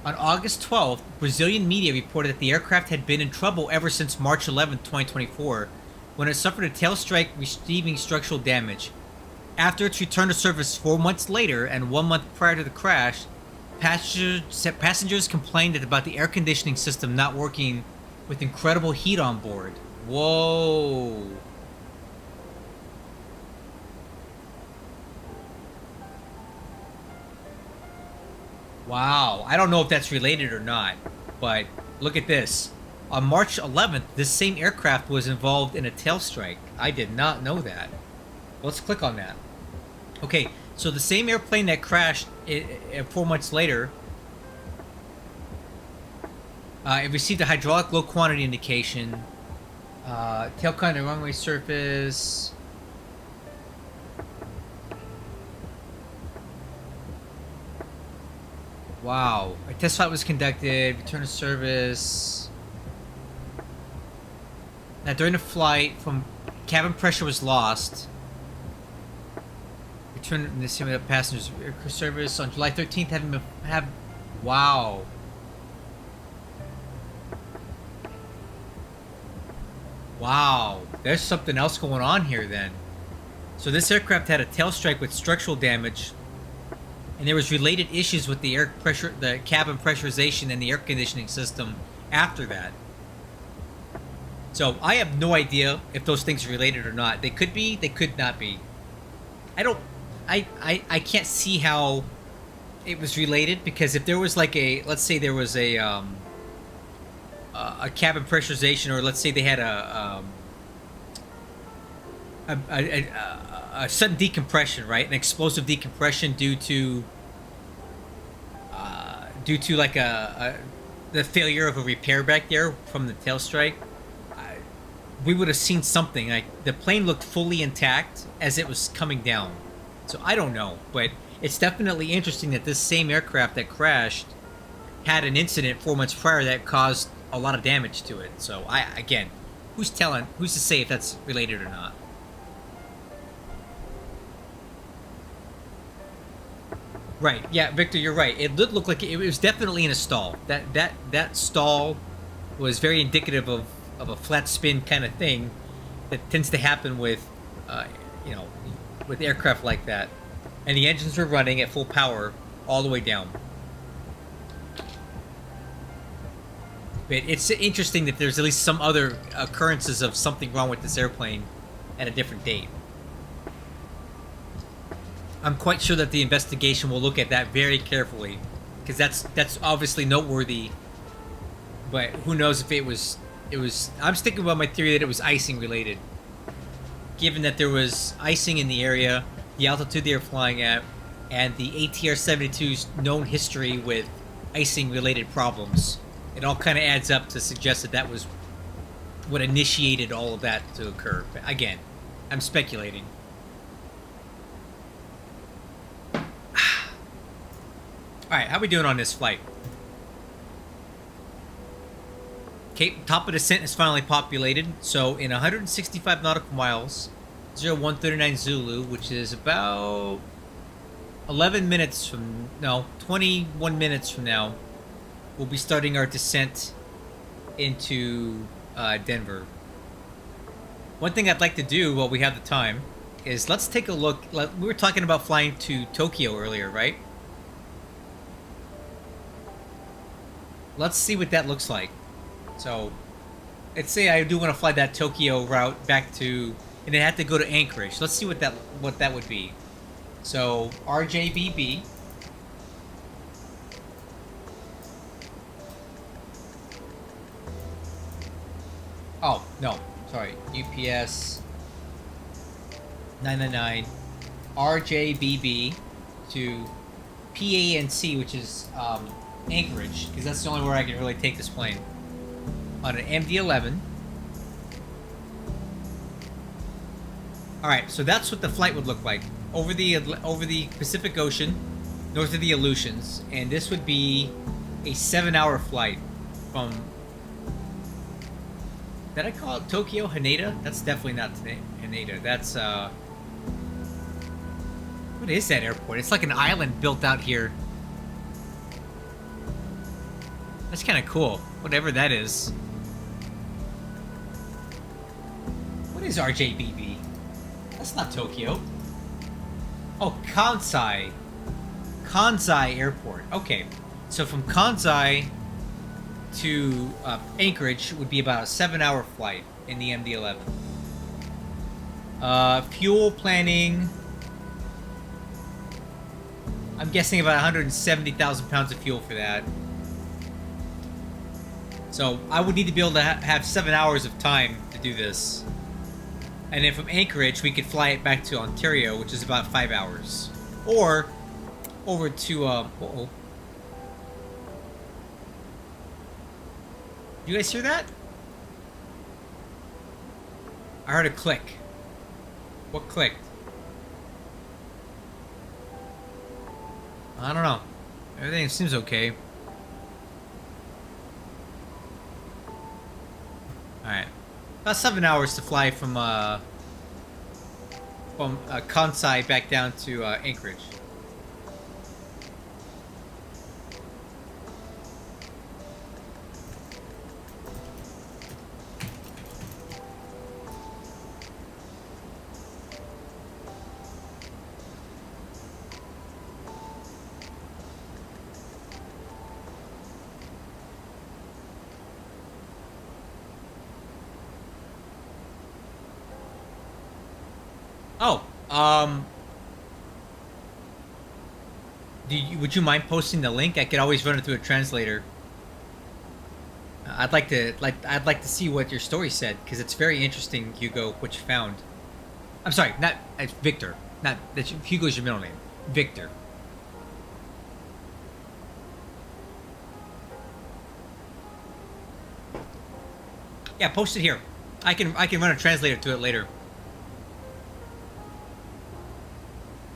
On August 12th, Brazilian media reported that the aircraft had been in trouble ever since March 11th, 2024, when it suffered a tail strike receiving structural damage. After its return to service 4 months later and 1 month prior to the crash, passengers complained about the air conditioning system not working with incredible heat on board. Whoa. Wow, I don't know if that's related or not, but look at this. On March 11th, this same aircraft was involved in a tail strike. I did not know that. Let's click on that. Okay, so the same airplane that crashed 4 months later, it received a hydraulic low quantity indication, tail count and runway surface. Wow. A test flight was conducted. Return to service. that during the flight, from cabin pressure was lost. Return in the same passengers air service on July 13th. Wow. Wow. There's something else going on here then. So this aircraft had a tail strike with structural damage, and there was related issues with the air pressure, the cabin pressurization, and the air conditioning system after that. So I have no idea if those things are related or not. They could be, they could not be. I can't see how it was related, because if there was like a, let's say there was a cabin pressurization, or let's say they had a sudden decompression, right? An explosive decompression due to like the failure of a repair back there from the tail strike. We would have seen something. Like the plane looked fully intact as it was coming down. So I don't know, but it's definitely interesting that this same aircraft that crashed had an incident 4 months prior that caused a lot of damage to it. So again, who's to say if that's related or not? Right. Yeah, Victor, you're right. It did look like it was definitely in a stall. That stall was very indicative of a flat spin kind of thing that tends to happen with, with aircraft like that. And the engines were running at full power all the way down. But it's interesting that there's at least some other occurrences of something wrong with this airplane at a different date. I'm quite sure that the investigation will look at that very carefully, because that's obviously noteworthy. But who knows if it was. I'm sticking by my theory that it was icing related, given that there was icing in the area, the altitude they were flying at, and the ATR-72's known history with icing related problems. It all kind of adds up to suggest that that was what initiated all of that to occur. But again, I'm speculating. Alright, how we doing on this flight? Okay, top of descent is finally populated. So in 165 nautical miles, 0139 Zulu, which is about 21 minutes from now, we'll be starting our descent into Denver. One thing I'd like to do while we have the time is let's take a look. We were talking about flying to Tokyo earlier, right? Let's see what that looks like. So, let's say I do want to fly that Tokyo route back to, and it had to go to Anchorage. Let's see what that would be. So, RJBB. Oh, no. Sorry. UPS 999 RJBB to PANC, which is Anchorage, because that's the only where I can really take this plane. On an MD-11. Alright, so that's what the flight would look like. Over the Pacific Ocean, north of the Aleutians, and this would be a 7-hour flight from... Did I call it Tokyo? Haneda? That's definitely not Haneda. That's, what is that airport? It's like an island built out here. That's kind of cool. Whatever that is. What is RJBB? That's not Tokyo. Oh, Kansai. Kansai Airport. Okay. So from Kansai to Anchorage would be about a 7-hour flight in the MD-11. Fuel planning. I'm guessing about 170,000 pounds of fuel for that. So I would need to be able to have 7 hours of time to do this. And then from Anchorage, we could fly it back to Ontario, which is about 5 hours. Or over to, uh-oh. You guys hear that? I heard a click. What clicked? I don't know. Everything seems okay. Alright. About 7 hours to fly from Kansai back down to Anchorage. Oh, would you mind posting the link? I could always run it through a translator. I'd like to see what your story said because it's very interesting, Hugo. What you found. I'm sorry, not it's Victor. Not that Hugo's your middle name. Victor. Yeah, post it here. I can run a translator to it later.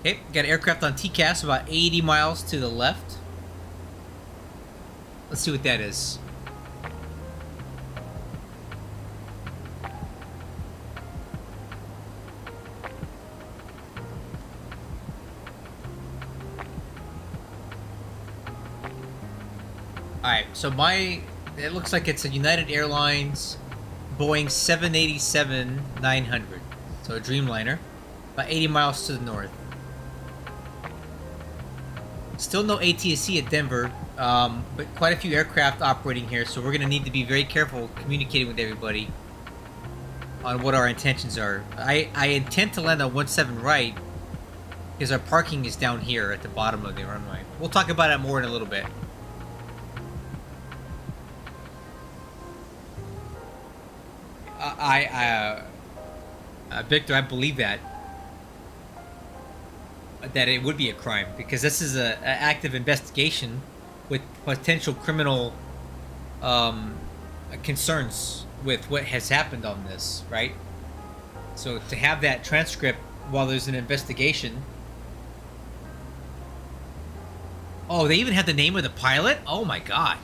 Okay, got aircraft on TCAS about 80 miles to the left. Let's see what that is. Alright, so it looks like it's a United Airlines Boeing 787-900. So a Dreamliner. About 80 miles to the north. Still no ATSC at Denver, but quite a few aircraft operating here, so we're going to need to be very careful communicating with everybody on what our intentions are. I intend to land on 17 right, because our parking is down here at the bottom of the runway. We'll talk about it more in a little bit. Victor, I believe that it would be a crime because this is a active investigation with potential criminal concerns with what has happened on this, right? So to have that transcript while there's an investigation. Oh, they even have the name of the pilot? Oh my god.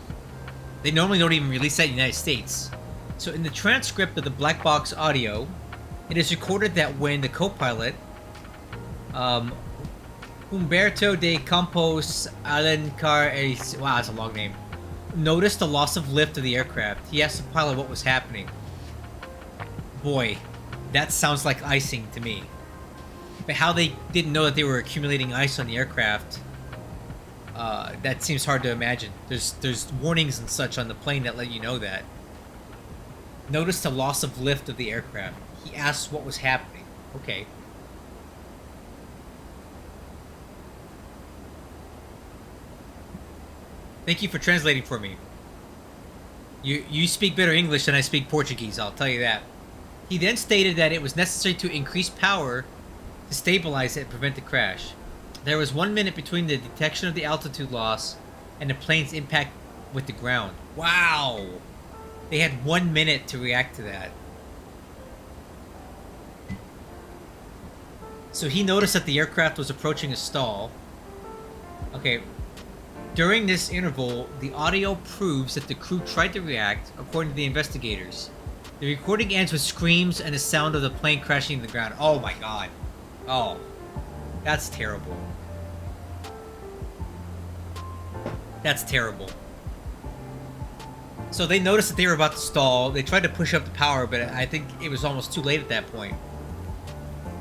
They normally don't even release that in the United States. So in the transcript of the black box audio, it is recorded that when the co-pilot, Humberto de Campos Alencar, wow, that's a long name, noticed the loss of lift of the aircraft. He asked the pilot what was happening. Boy, that sounds like icing to me. But how they didn't know that they were accumulating ice on the aircraft, that seems hard to imagine. There's warnings and such on the plane that let you know that. Noticed the loss of lift of the aircraft. He asked what was happening. Okay. Thank you for translating for me. You speak better English than I speak Portuguese, I'll tell you that. He then stated that it was necessary to increase power to stabilize it and prevent the crash. There was 1 minute between the detection of the altitude loss and the plane's impact with the ground. Wow! They had 1 minute to react to that. So he noticed that the aircraft was approaching a stall. Okay. During this interval, the audio proves that the crew tried to react, according to the investigators. The recording ends with screams and the sound of the plane crashing to the ground. Oh my god. Oh. That's terrible. That's terrible. So they noticed that they were about to stall. They tried to push up the power, but I think it was almost too late at that point.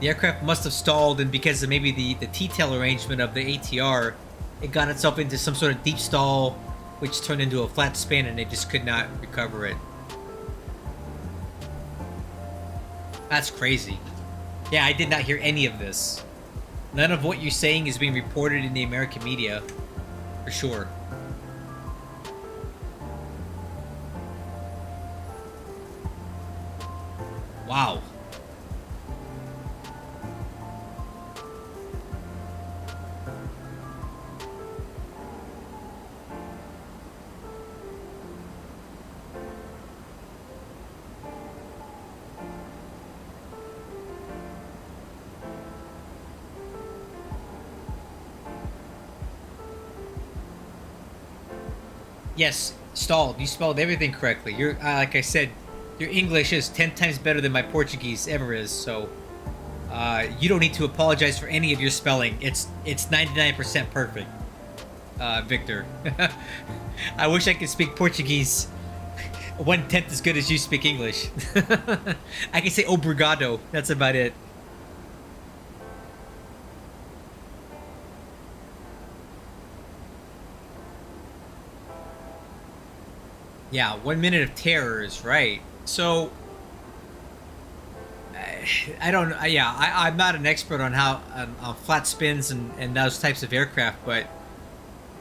The aircraft must have stalled, and because of maybe the T-tail arrangement of the ATR, it got itself into some sort of deep stall, which turned into a flat spin, and they just could not recover it. That's crazy. Yeah, I did not hear any of this. None of what you're saying is being reported in the American media, for sure. Wow. Yes, stalled. You spelled everything correctly. You're like I said, Your English is 10 times better than my Portuguese ever is, so you don't need to apologize for any of your spelling. It's 99% perfect, Victor. I wish I could speak Portuguese 1/10 as good as you speak English. I can say obrigado. That's about it. Yeah, 1 minute of terror is right. So, I don't. Yeah, I'm not an expert on how on flat spins and those types of aircraft, but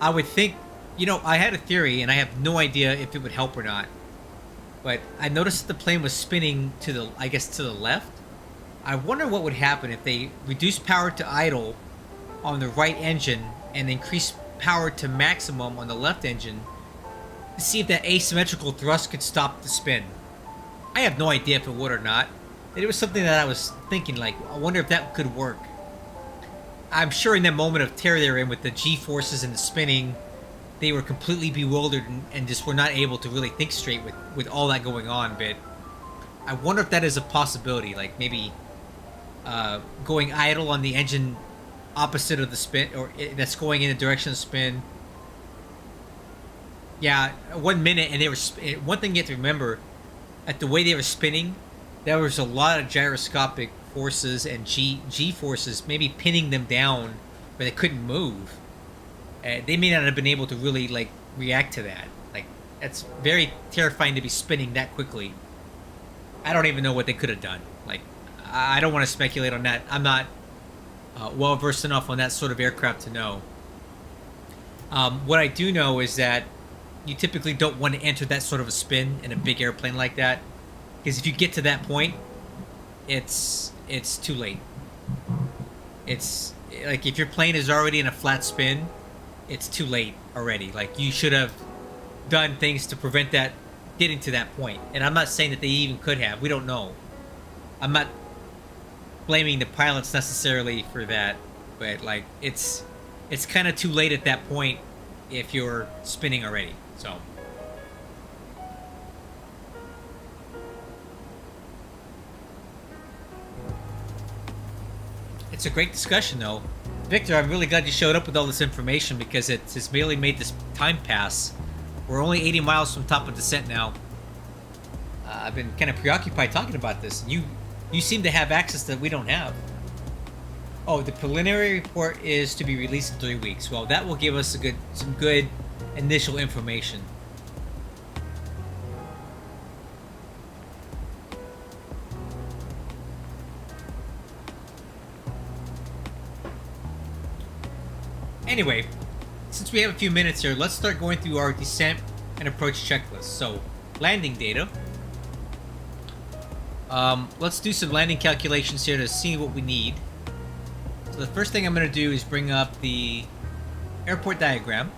I would think, I had a theory, and I have no idea if it would help or not. But I noticed that the plane was spinning to the left. I wonder what would happen if they reduce power to idle on the right engine and increase power to maximum on the left engine to see if that asymmetrical thrust could stop the spin. I have no idea if it would or not. It was something that I was thinking, like, I wonder if that could work. I'm sure in that moment of terror they're in with the G-forces and the spinning, they were completely bewildered and just were not able to really think straight with all that going on. But I wonder if that is a possibility, like maybe going idle on the engine opposite of the spin, or that's going in the direction of spin. Yeah, 1 minute, and they were. One thing you have to remember, at the way they were spinning, there was a lot of gyroscopic forces and G forces, maybe pinning them down where they couldn't move. They may not have been able to really react to that. Like, it's very terrifying to be spinning that quickly. I don't even know what they could have done. Like, I don't want to speculate on that. I'm not well versed enough on that sort of aircraft to know. What I do know is that you typically don't want to enter that sort of a spin in a big airplane like that, because if you get to that point, it's too late. It's like if your plane is already in a flat spin, it's too late already. Like, you should have done things to prevent that getting to that point. And I'm not saying that they even could have. We don't know. I'm not blaming the pilots necessarily for that, but it's kind of too late at that point if you're spinning already. So it's a great discussion, though. Victor, I'm really glad you showed up with all this information, because it has really made this time pass. We're only 80 miles from top of descent now. I've been kind of preoccupied talking about this. You seem to have access that we don't have. Oh, the preliminary report is to be released in 3 weeks. Well, that will give us some good initial information. Anyway, since we have a few minutes here, let's start going through our descent and approach checklist. So, landing data. Let's do some landing calculations here to see what we need. So the first thing I'm going to do is bring up the airport diagram.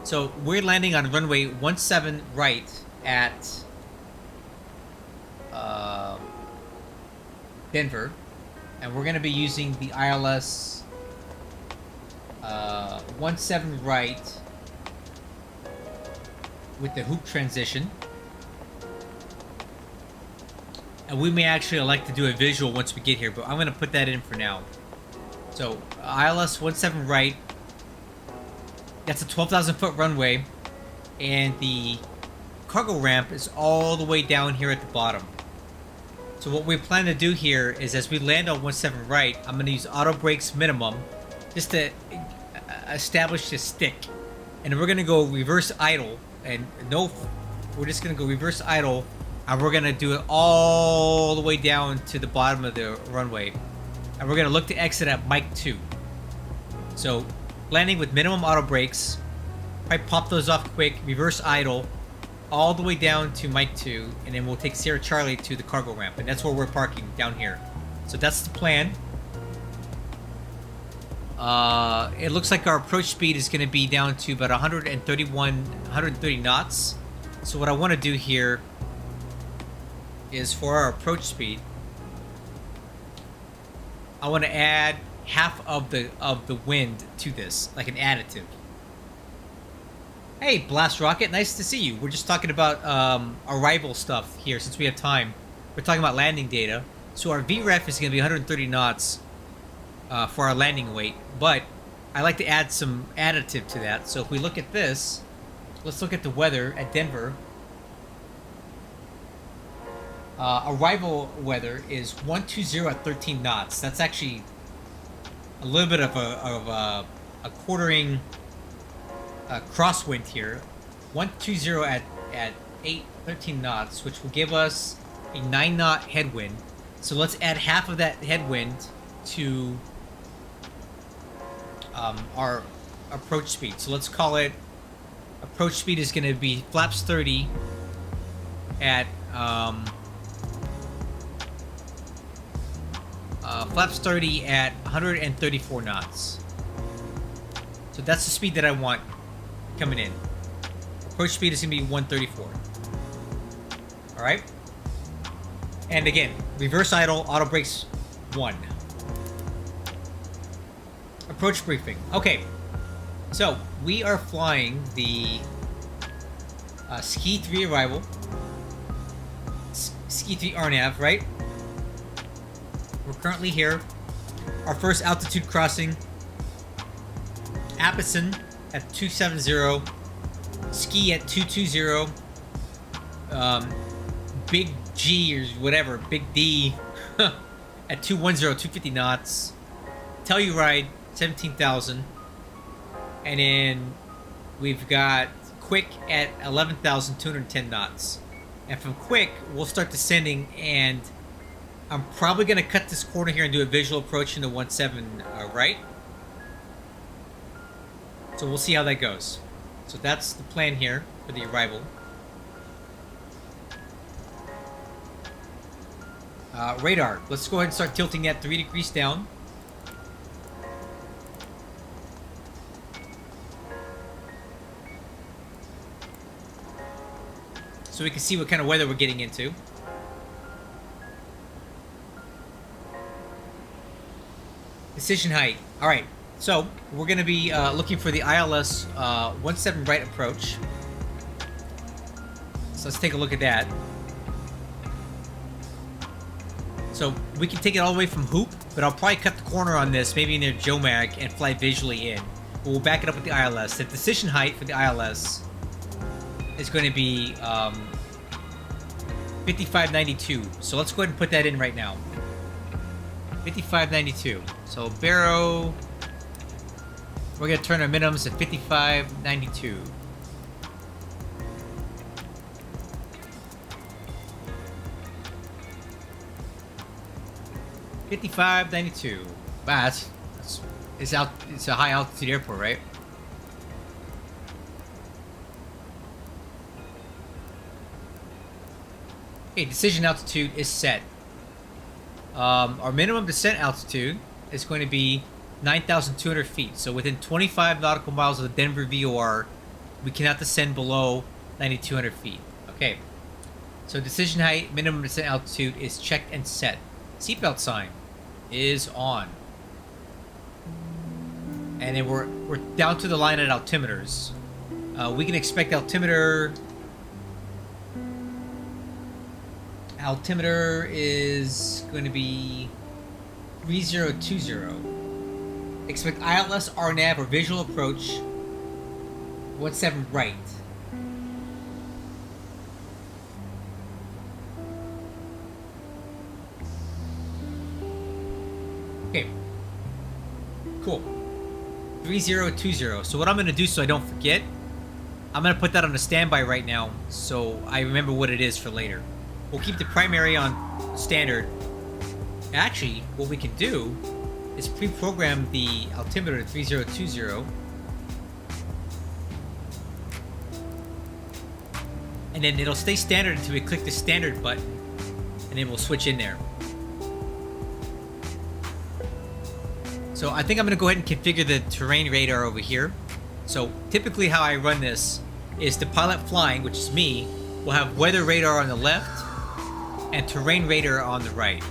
So we're landing on runway 17 right at Denver, and we're going to be using the ILS 17 right with the hoop transition. And we may actually elect to do a visual once we get here, but I'm going to put that in for now. So, ILS 17 right, that's a 12,000 foot runway, and the cargo ramp is all the way down here at the bottom. So what we plan to do here is, as we land on 17 right, I'm going to use auto brakes minimum just to establish the stick. And we're going to go reverse idle, and we're just going to go reverse idle, and we're going to do it all the way down to the bottom of the runway. And we're going to look to exit at Mach 2. So, landing with minimum auto brakes, probably pop those off quick, reverse idle, all the way down to Mach 2, and then we'll take Sierra Charlie to the cargo ramp, and that's where we're parking, down here. So that's the plan. It looks like our approach speed is going to be down to about 130 knots. So what I want to do here is, for our approach speed, I want to add half of the wind to this, like an additive. Hey, Blast Rocket, nice to see you. We're just talking about arrival stuff here since we have time. We're talking about landing data. So our VREF is going to be 130 knots for our landing weight, but I like to add some additive to that. So if we look at this, let's look at the weather at Denver. Arrival weather is 120 at 13 knots. That's actually a little bit of a quartering crosswind here. 120 at 13 knots, which will give us a 9 knot headwind. So let's add half of that headwind to our approach speed. So let's call it approach speed is going to be flaps 30 at flaps 30 at 134 knots. So that's the speed that I want coming in. Approach speed is going to be 134. Alright? And again, reverse idle, auto brakes 1. Approach briefing. Okay. So, we are flying the Ski 3 arrival. Ski 3 RNAV, right? We're currently here. Our first altitude crossing. Apison at 270. Ski at 220. Big G or whatever, Big D at 210, 250 knots. Telluride, 17,000. And then we've got Quick at 11,210 knots. And from Quick, we'll start descending, and I'm probably going to cut this corner here and do a visual approach into 17, right? So we'll see how that goes. So that's the plan here for the arrival. Radar. Let's go ahead and start tilting that 3 degrees down. So we can see what kind of weather we're getting into. Decision height. Alright, so we're going to be looking for the ILS 17 right approach. So let's take a look at that. So we can take it all the way from Hoop, but I'll probably cut the corner on this, maybe near Jomag, and fly visually in. But we'll back it up with the ILS. The decision height for the ILS is going to be 5592. So let's go ahead and put that in right now. 5592. So Barrow, we're going to turn our minimums to 5592. $55.92. Wow, it's a high altitude airport, right? Okay, decision altitude is set. Our minimum descent altitude is going to be 9,200 feet. So within 25 nautical miles of the Denver VOR, we cannot descend below 9,200 feet. Okay. So decision height, minimum descent altitude is checked and set. Seatbelt sign is on. And then we're down to the line at altimeters. We can expect altimeter is going to be 3020. Expect ILS RNAV or visual approach 17 right. Okay. Cool. 3020. So what I'm going to do so I don't forget, I'm going to put that on a standby right now so I remember what it is for later. We'll keep the primary on standard. Actually, what we can do is pre-program the altimeter to 3020. And then it'll stay standard until we click the standard button. And then we'll switch in there. So I think I'm going to go ahead and configure the terrain radar over here. So typically how I run this is the pilot flying, which is me, will have weather radar on the left and terrain radar on the right.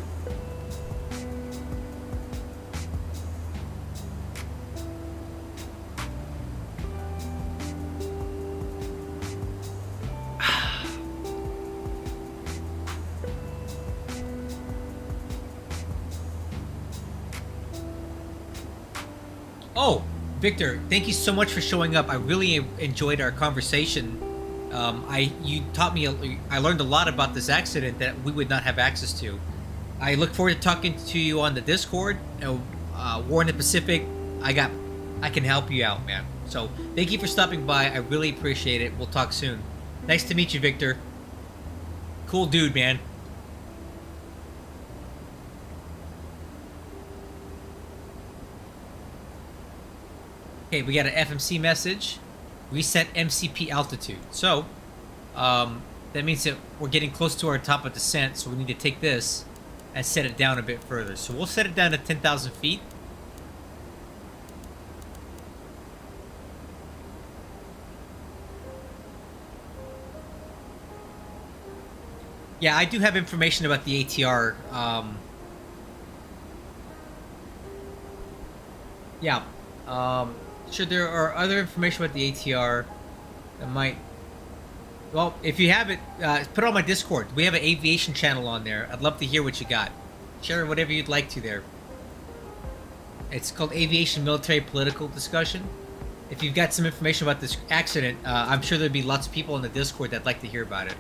Oh, Victor, thank you so much for showing up. I really enjoyed our conversation. You taught me. I learned a lot about this accident that we would not have access to. I look forward to talking to you on the Discord. War in the Pacific. I can help you out, man. So thank you for stopping by. I really appreciate it. We'll talk soon. Nice to meet you, Victor. Cool dude, man. Okay, we got an FMC message. Reset MCP altitude. So, that means that we're getting close to our top of descent, so we need to take this and set it down a bit further. So we'll set it down to 10,000 feet. Yeah, I do have information about the ATR. Yeah. Sure, there are other information about the ATR that might... Well, if you have it, put it on my Discord. We have an aviation channel on there. I'd love to hear what you got. Share whatever you'd like to there. It's called Aviation Military Political Discussion. If you've got some information about this accident, I'm sure there'd be lots of people on the Discord that'd like to hear about it.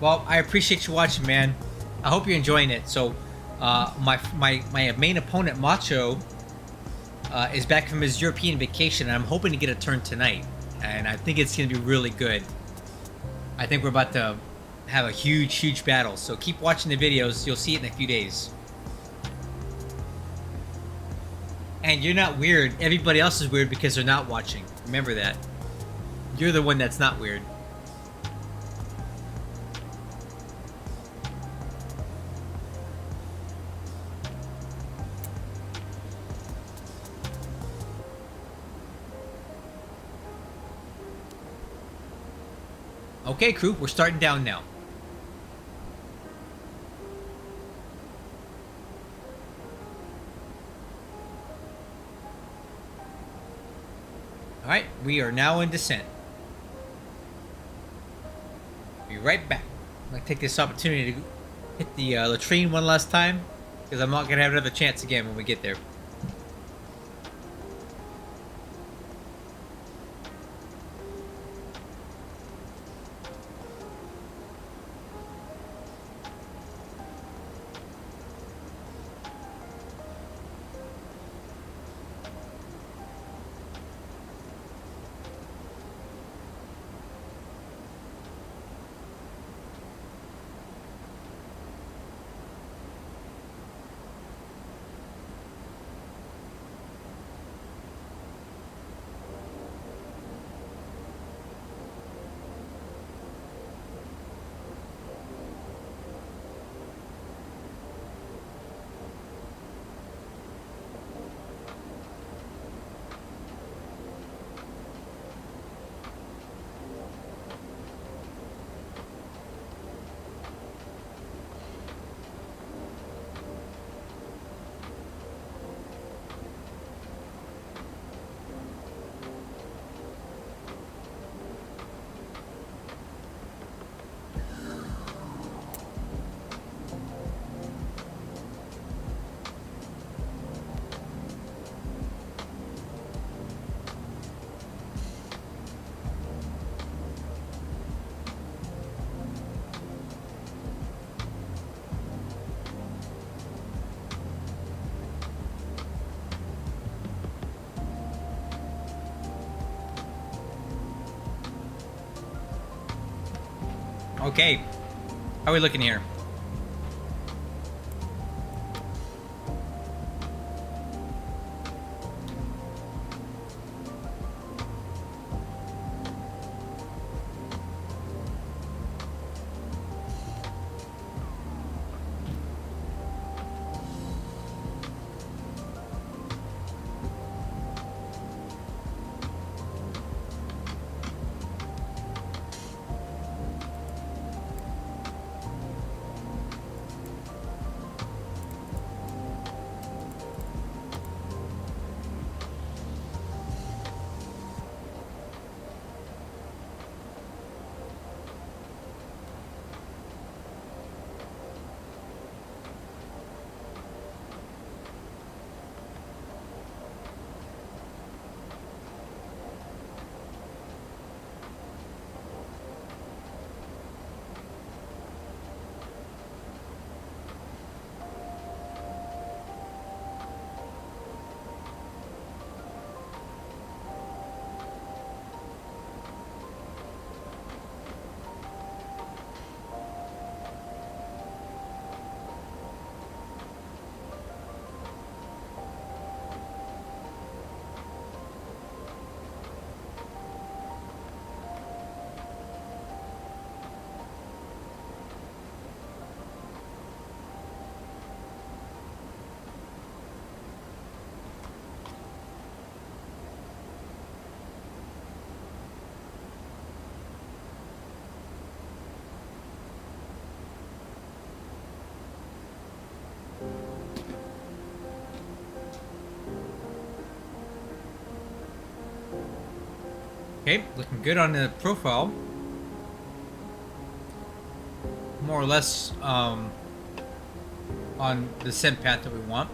Well, I appreciate you watching, man. I hope you're enjoying it. So, my main opponent, Macho, is back from his European vacation, and I'm hoping to get a turn tonight. And I think it's going to be really good. I think we're about to have a huge battle. So keep watching the videos. You'll see it in a few days. And you're not weird. Everybody else is weird because they're not watching. Remember that. You're the one that's not weird. Okay, crew, we're starting down now. Alright, we are now in descent. Be right back. I'm going to take this opportunity to hit the latrine one last time, because I'm not going to have another chance again when we get there. Okay, how are we looking here? Okay, looking good on the profile. More or less on the descent path that we want.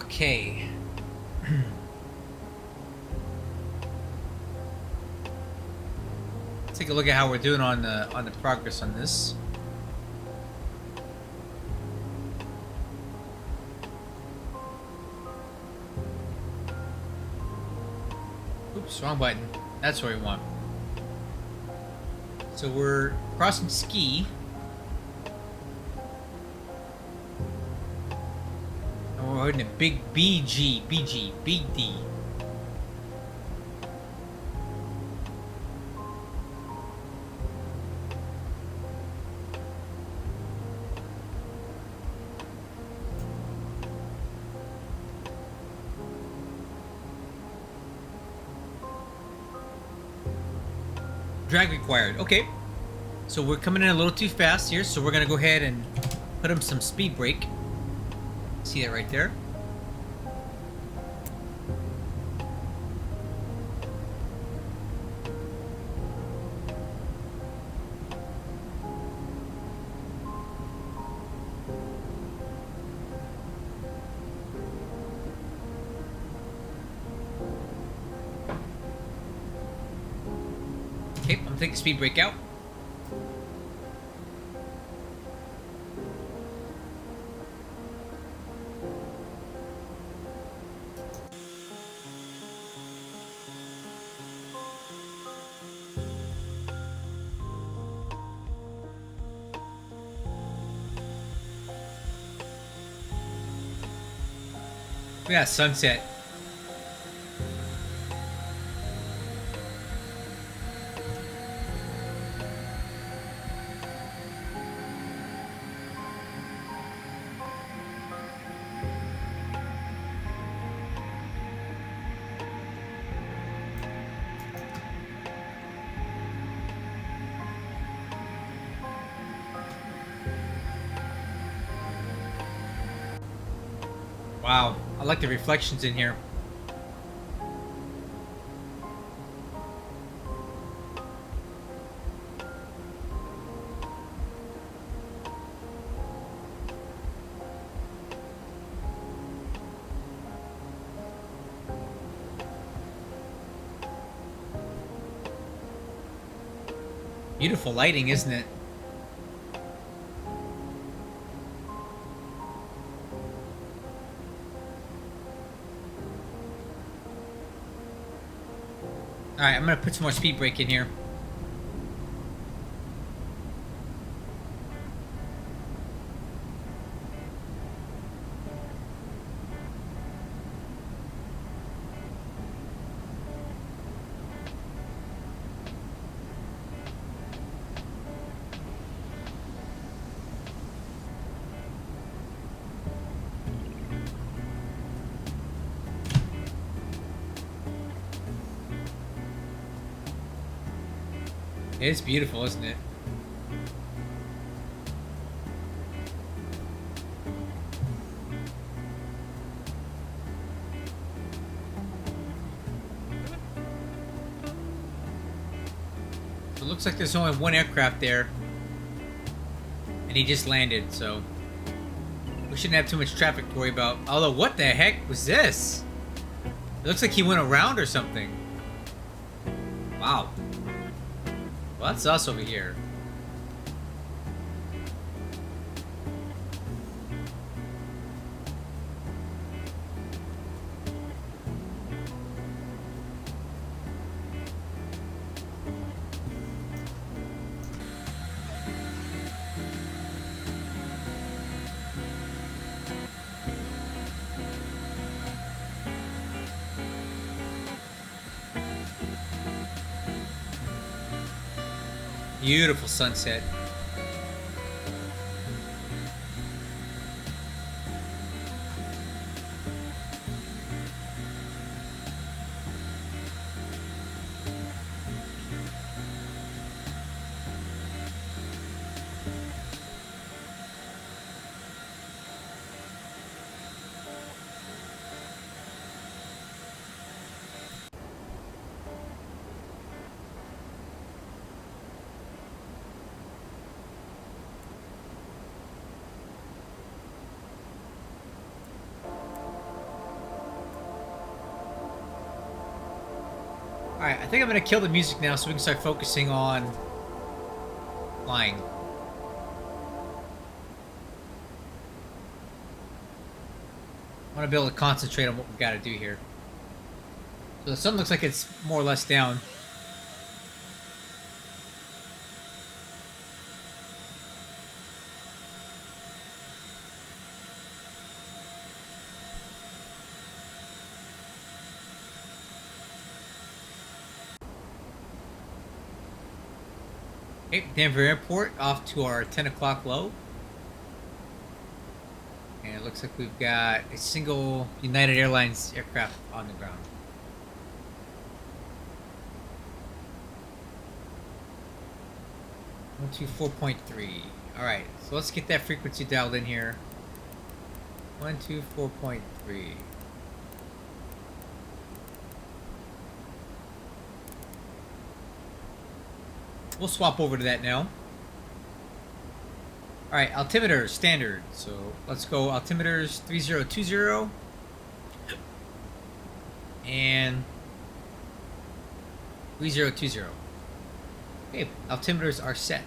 Okay. Let's take a look at how we're doing on the progress on this. Oops, wrong button. That's what we want. So we're crossing ski. And we're hitting a big BG, big D. Drag required. Okay. So we're coming in a little too fast here, so we're gonna go ahead and put him some speed brake. See that right there? Okay, I'm taking speed brake out. Yeah, sunset. Wow, I like the reflections in here. Beautiful lighting, isn't it? Alright, I'm gonna put some more speed brake in here. It's beautiful, isn't it? So it looks like there's only one aircraft there. And he just landed, so we shouldn't have too much traffic to worry about. Although, what the heck was this? It looks like he went around or something. Wow. Well, that's us over here. Beautiful sunset. Alright, I think I'm gonna kill the music now so we can start focusing on flying. I want to be able to concentrate on what we've got to do here. So the sun looks like it's more or less down. Okay, Denver Airport off to our 10 o'clock low. And it looks like we've got a single United Airlines aircraft on the ground. One, 124.3. Alright, so let's get that frequency dialed in here. 124.3. We'll swap over to that now. Alright, altimeter standard. So let's go altimeters 3020 and 3020. Okay, altimeters are set.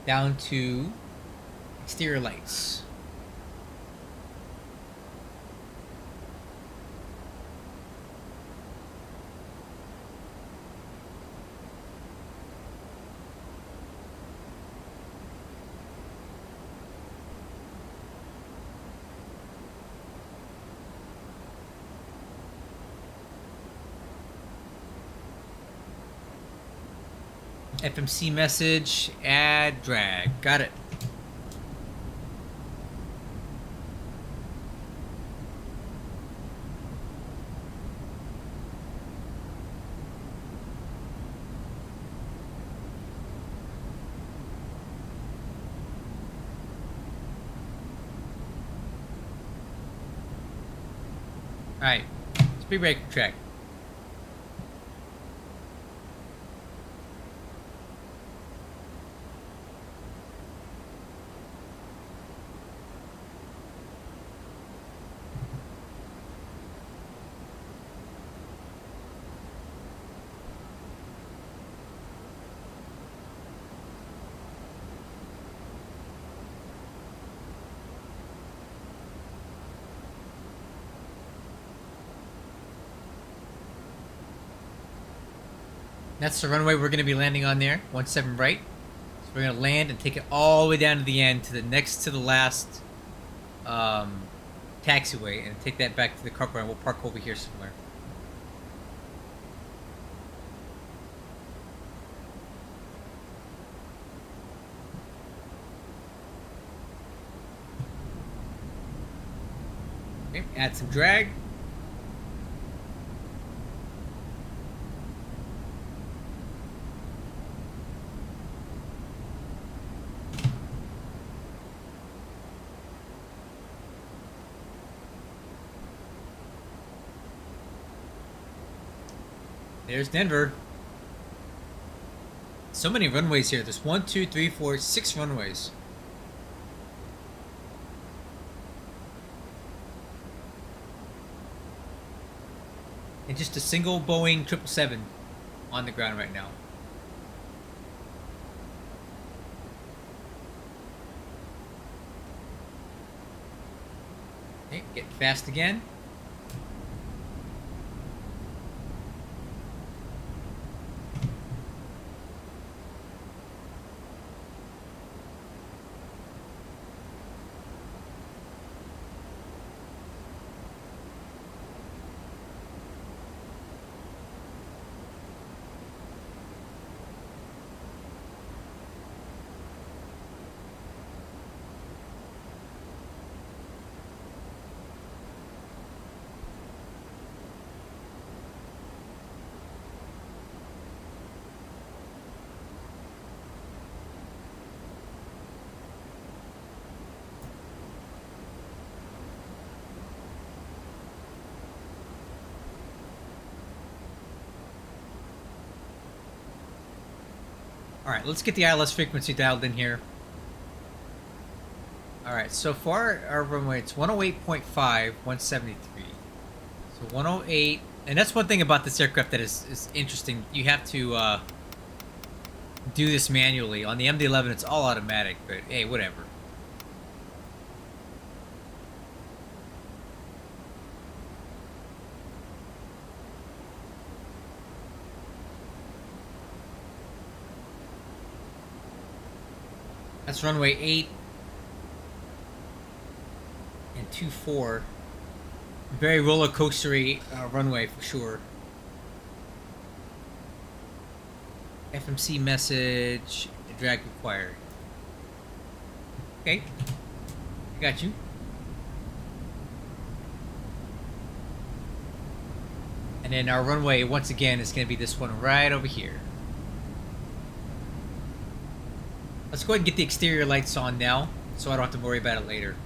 Down to exterior lights. FMC message, add, drag. Got it. Alright, speed brake track. That's the runway we're going to be landing on there, 17 right. So we're going to land and take it all the way down to the end, to the next to the last taxiway, and take that back to the carport, and we'll park over here somewhere. Okay, add some drag. There's Denver. So many runways here. There's 1, 2, 3, 4, 6 runways. And just a single Boeing 777 on the ground right now. Okay, get fast again. Alright, let's get the ILS frequency dialed in here. Alright, so far our runway, it's 108.5, 173. So 108, and that's one thing about this aircraft that is interesting. You have to do this manually. On the MD-11, it's all automatic, but hey, whatever. That's runway 8 and 24. Very roller coastery runway for sure. FMC message, drag required. Okay, I got you. And then our runway, once again, is going to be this one right over here. Let's go ahead and get the exterior lights on now, so I don't have to worry about it later.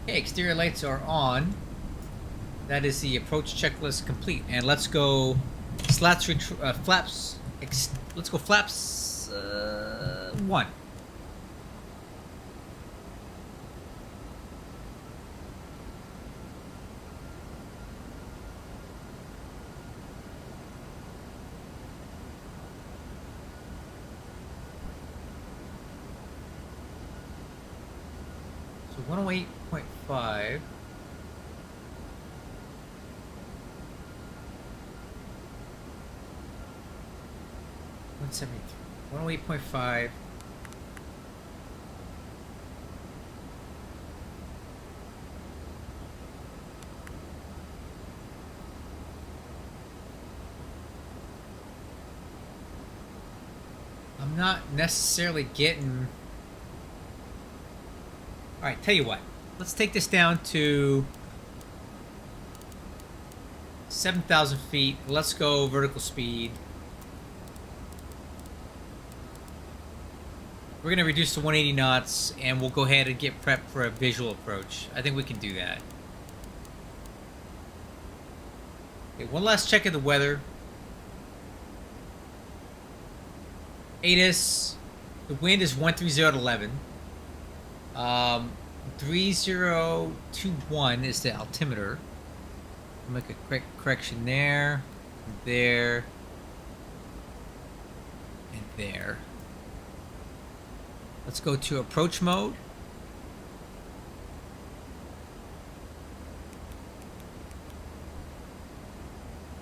Okay, exterior lights are on. That is the approach checklist complete. And let's go flaps. Let's go flaps 1. So 108.5. $173. 108.5. I'm not necessarily getting... Alright, tell you what. Let's take this down to 7,000 feet. Let's go vertical speed. We're going to reduce to 180 knots, and we'll go ahead and get prepped for a visual approach. I think we can do that. Okay, one last check of the weather. ATIS, the wind is 130 at 11. 3021 is the altimeter. I'll make a quick correction there, there, and there. Let's go to approach mode.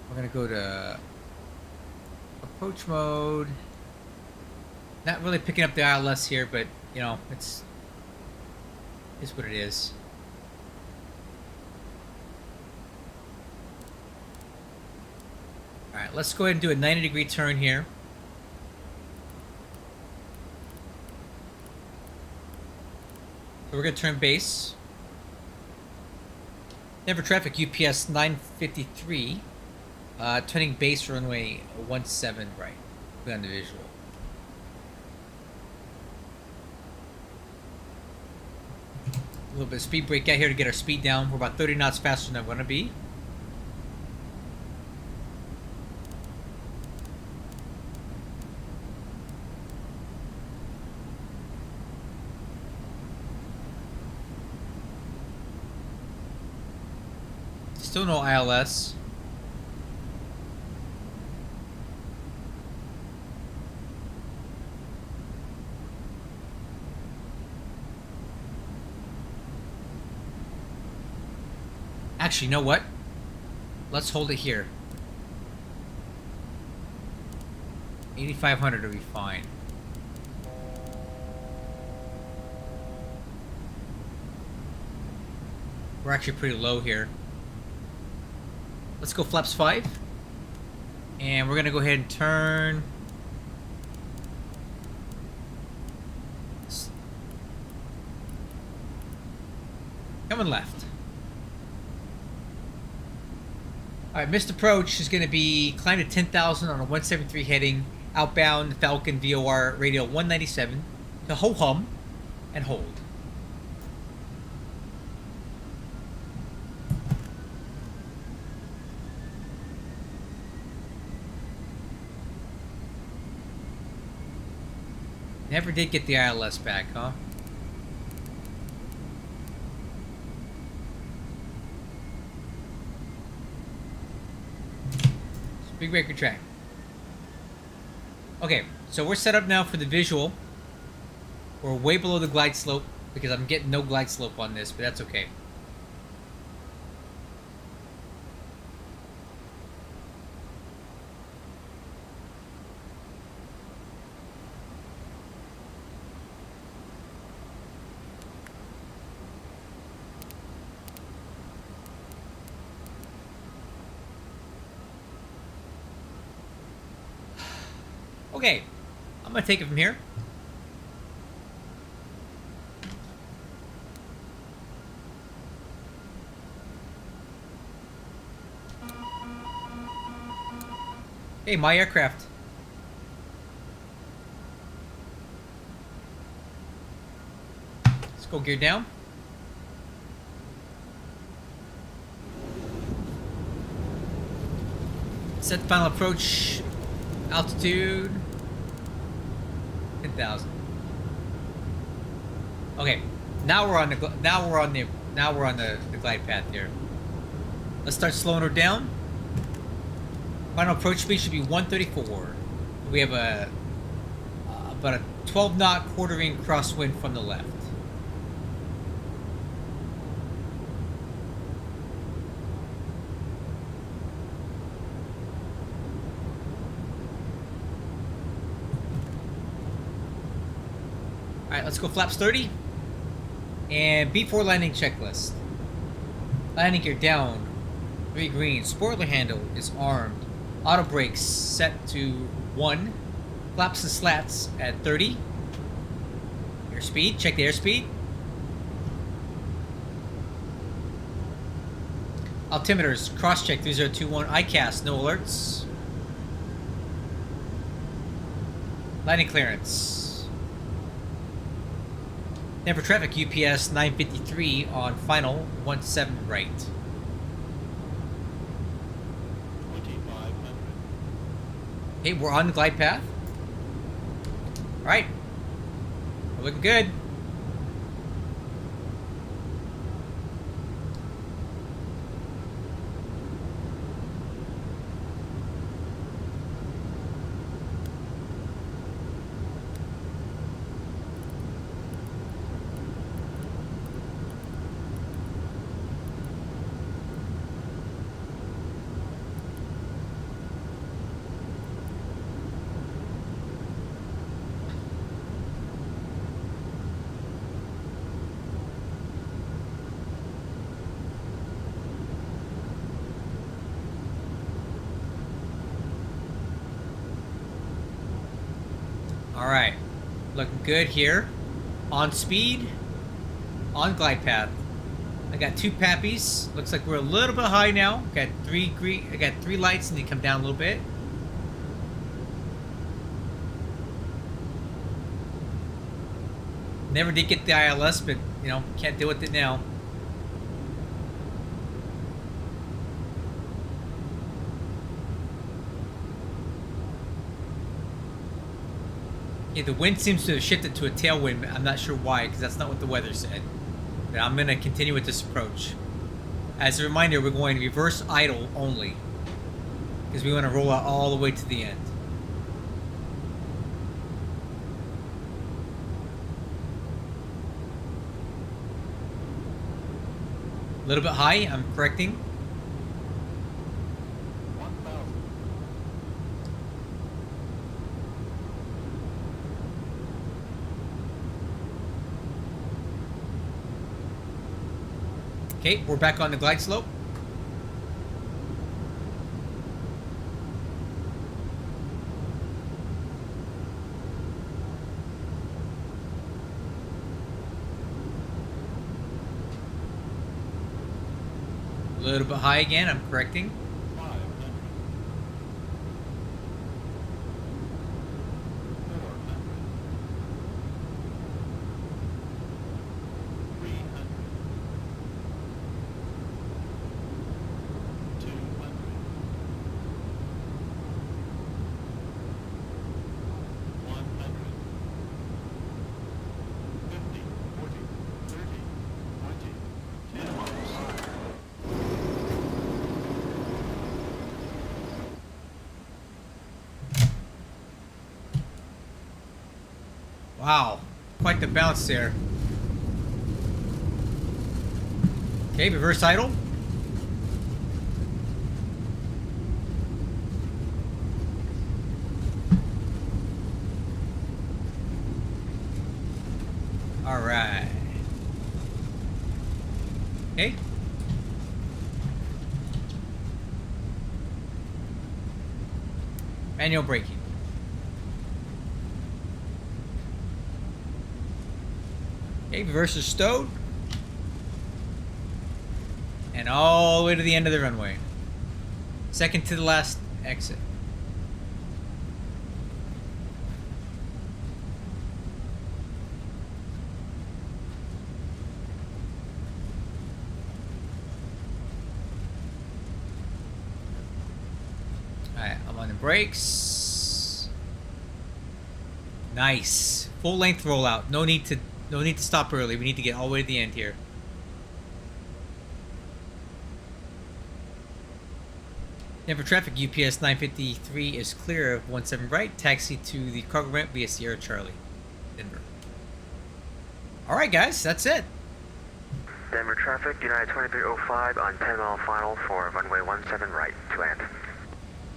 We're going to go to approach mode. Not really picking up the ILS here, but you know, it's what it is. All right, let's go ahead and do a 90-degree turn here. So we're going to turn base. Denver traffic UPS 953. Turning base runway 17 right. Put on the visual. A little bit of speed brake out here to get our speed down. We're about 30 knots faster than I want to be. Still no ILS. Actually, you know what? Let's hold it here. 8,500 will be fine. We're actually pretty low here. Let's go flaps 5. And we're going to go ahead and turn. Coming left. Alright, missed approach is going to be climb to 10,000 on a 173 heading. Outbound Falcon VOR radial 197 to ho-hum and hold. Never did get the ILS back, huh? Big breaker track. Okay, so we're set up now for the visual. We're way below the glide slope because I'm getting no glide slope on this, but that's okay. Okay, I'm gonna take it from here. Hey, my aircraft. Let's go gear down. Set the final approach altitude 10,000. Okay, now we're on the glide path here. Let's start slowing her down. Final approach speed should be 134. We have about a 12 knot quartering crosswind from the left. Alright, let's go flaps 30. And before landing checklist. Landing gear down. 3 green. Spoiler handle is armed. Auto brakes set to 1. Flaps and slats at 30. Airspeed. Check the airspeed. Altimeters. Cross check 3021. ICAS. No alerts. Landing clearance. Denver traffic UPS 953 on final 17 right. 2500. Okay, we're on the glide path. Alright. We're looking good. Alright. Looking good here. On speed. On glide path. I got 2 pappies. Looks like we're a little bit high now. Got 3 green. I got 3 lights and they come down a little bit. Never did get the ILS, but you know, can't deal with it now. Yeah, the wind seems to have shifted to a tailwind, but I'm not sure why, because that's not what the weather said. But I'm going to continue with this approach. As a reminder, we're going reverse idle only, because we want to roll out all the way to the end. A little bit high, I'm correcting. 1000. Okay, we're back on the glide slope. A little bit high again, I'm correcting. 500. 400. 300. 200. 100. 50, 40, 30, 20, 10 miles. Wow, quite the bounce there. Okay, reverse idle. All right. Okay. Manual braking. Okay, reverse is stowed. And all the way to the end of the runway. Second to the last exit. Alright, I'm on the brakes. Nice. Full length rollout. No need to stop early. We need to get all the way to the end here. Denver traffic, UPS 953 is clear of 17 right. Taxi to the cargo ramp via Sierra Charlie, Denver. Alright guys, that's it. Denver traffic, United 2305 on 10-mile final for runway 17 right to land.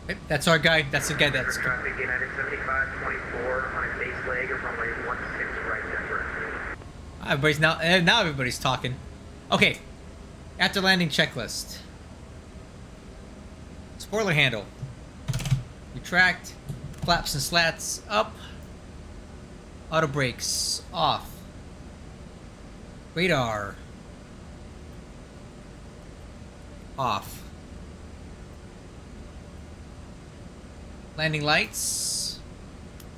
Okay, that's our guy. That's the guy that's... Denver traffic, United 7524 on a base leg of runway 16 right, Denver. Everybody's now everybody's talking. Okay. After landing checklist. Spoiler handle. Retract. Flaps and slats up. Auto brakes off. Radar off. Landing lights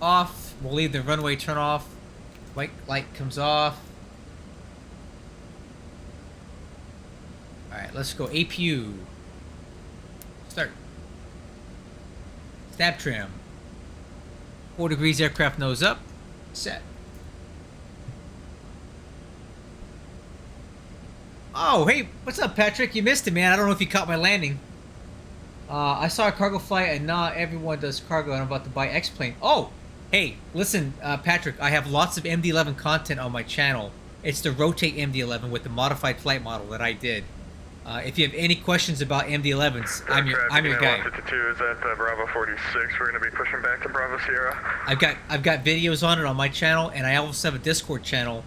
off. We'll leave the runway turn off. White light comes off. Alright, let's go APU. Start. Stab trim. 4 degrees aircraft nose up. Set. Oh, hey, what's up, Patrick? You missed it, man. I don't know if you caught my landing. I saw a cargo flight, and now everyone does cargo, and I'm about to buy X-Plane. Oh, hey, listen, Patrick, I have lots of MD-11 content on my channel. It's the Rotate MD-11 with the modified flight model that I did. If you have any questions about MD-11s, I'm your guy. 152 is at Bravo 46. We're going to be pushing back to Bravo Sierra. I've got videos on it on my channel, and I also have a Discord channel,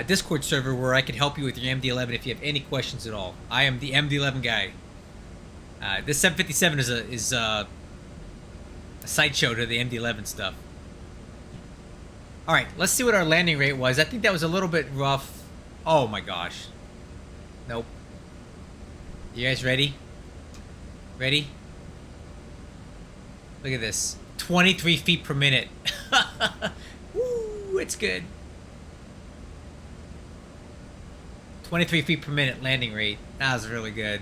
Discord server where I can help you with your MD-11 if you have any questions at all. I am the MD-11 guy. This 757 is a sideshow to the MD-11 stuff. All right, let's see what our landing rate was. I think that was a little bit rough. Oh my gosh. Nope. You guys ready? Ready? Look at this. 23 feet per minute. Woo, it's good. 23 feet per minute landing rate. That was really good.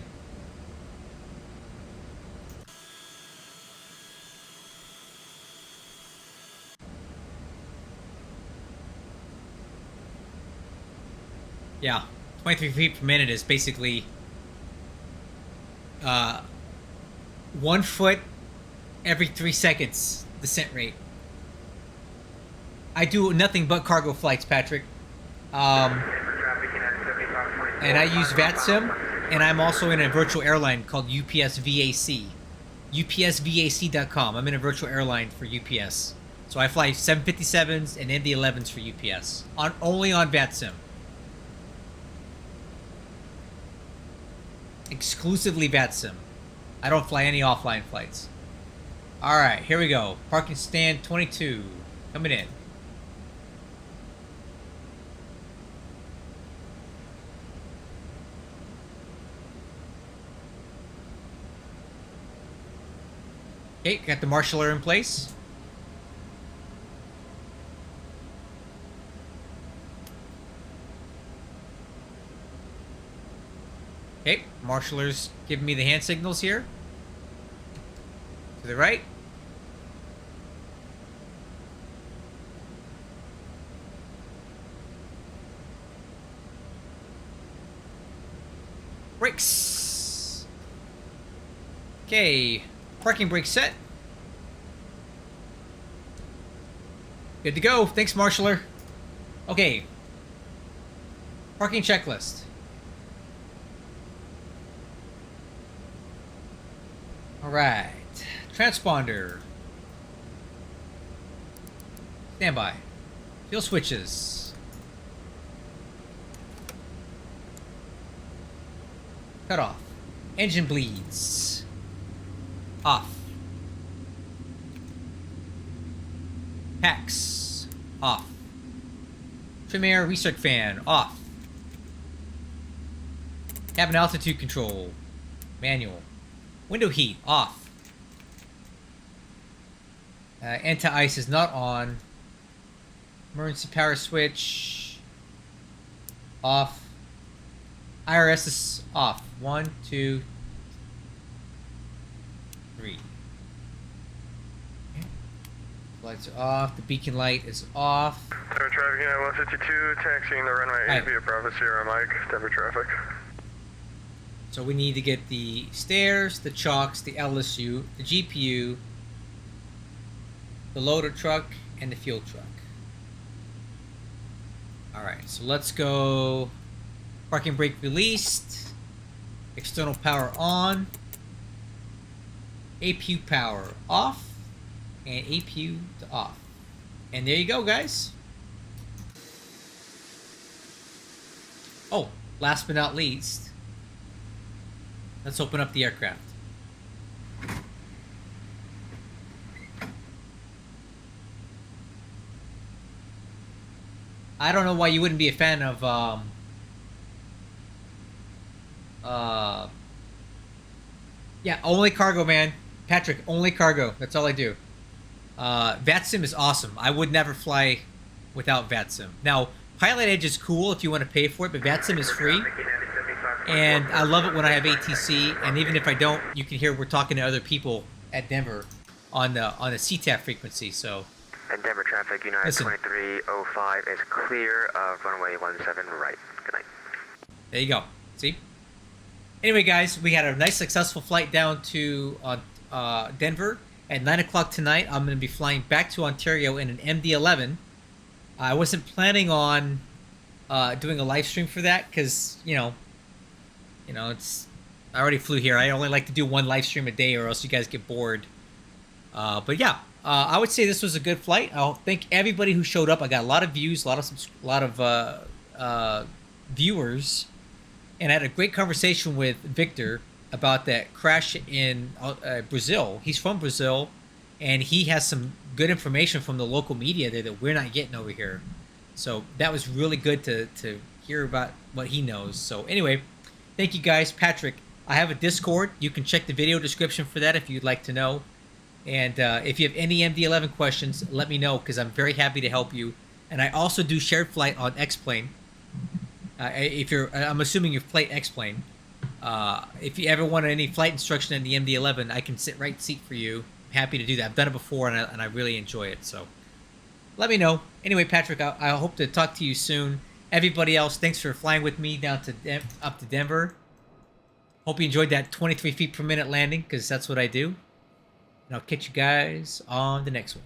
Yeah, 23 feet per minute is basically 1 foot every 3 seconds descent rate. I do nothing but cargo flights, Patrick. And I use VATSIM, and I'm also in a virtual airline called UPS VAC. UPSVAC.com. I'm in a virtual airline for UPS. So I fly 757s and MD-11s for UPS. Only on VATSIM. Exclusively VATSIM. I don't fly any offline flights. Alright, here we go. Parking stand 22. Coming in. Okay, got the marshaller in place. Okay, marshaller's giving me the hand signals here. To the right. Brakes. Okay, parking brake set. Good to go. Thanks, Marshaller. Okay. Parking checklist. Alright. Transponder. Standby. Fuel switches. Cut off. Engine bleeds. Off. Packs. Off. Trim air recirc fan. Off. Cabin altitude control. Manual. Window heat. Off. Anti-ice is not on. Emergency power switch. Off. IRS is off. 1, 2, 3. Okay. Lights are off. The beacon light is off. Denver traffic unit 152, taxiing the runway Hi. 8 via Bravo Sierra Mike, Denver traffic. So we need to get the stairs, the chocks, the LSU, the GPU, the loader truck, and the fuel truck. Alright, so let's go. Parking brake released. External power on. APU power off. And APU to off. And there you go, guys. Oh, last but not least, let's open up the aircraft. I don't know why you wouldn't be a fan of yeah, only cargo, man. Patrick, only cargo. That's all I do. VATSIM is awesome. I would never fly without VATSIM. Now, Pilot Edge is cool if you want to pay for it, but VATSIM is free. And I love it when I have ATC, and even if I don't, you can hear we're talking to other people at Denver on the CTAF frequency. So, And Denver traffic, United Listen. 2305 is clear of runway 17 right. Good night. there you go. See? Anyway, guys, we had a nice, successful flight down to Denver. At 9 o'clock tonight, I'm going to be flying back to Ontario in an MD-11. I wasn't planning on doing a live stream for that because, you know, it's I already flew here. I only like to do one live stream a day, or else you guys get bored. But yeah, I would say this was a good flight. I'll thank everybody who showed up. I got a lot of views, a lot of viewers, and I had a great conversation with Victor about that crash in Brazil. He's from Brazil, and he has some good information from the local media there that we're not getting over here. So that was really good to hear about what he knows. So anyway, thank you guys. Patrick, I have a Discord. You can check the video description for that if you'd like to know. And if you have any MD-11 questions, let me know, because I'm very happy to help you. And I also do shared flight on X-Plane. I'm assuming you've played X-Plane. If you ever want any flight instruction in the MD-11, I can sit right seat for you. I'm happy to do that. I've done it before, and I really enjoy it. So let me know. Anyway, Patrick, I hope to talk to you soon. Everybody else, thanks for flying with me down to up to Denver. Hope you enjoyed that 23 feet per minute landing, because that's what I do. And I'll catch you guys on the next one.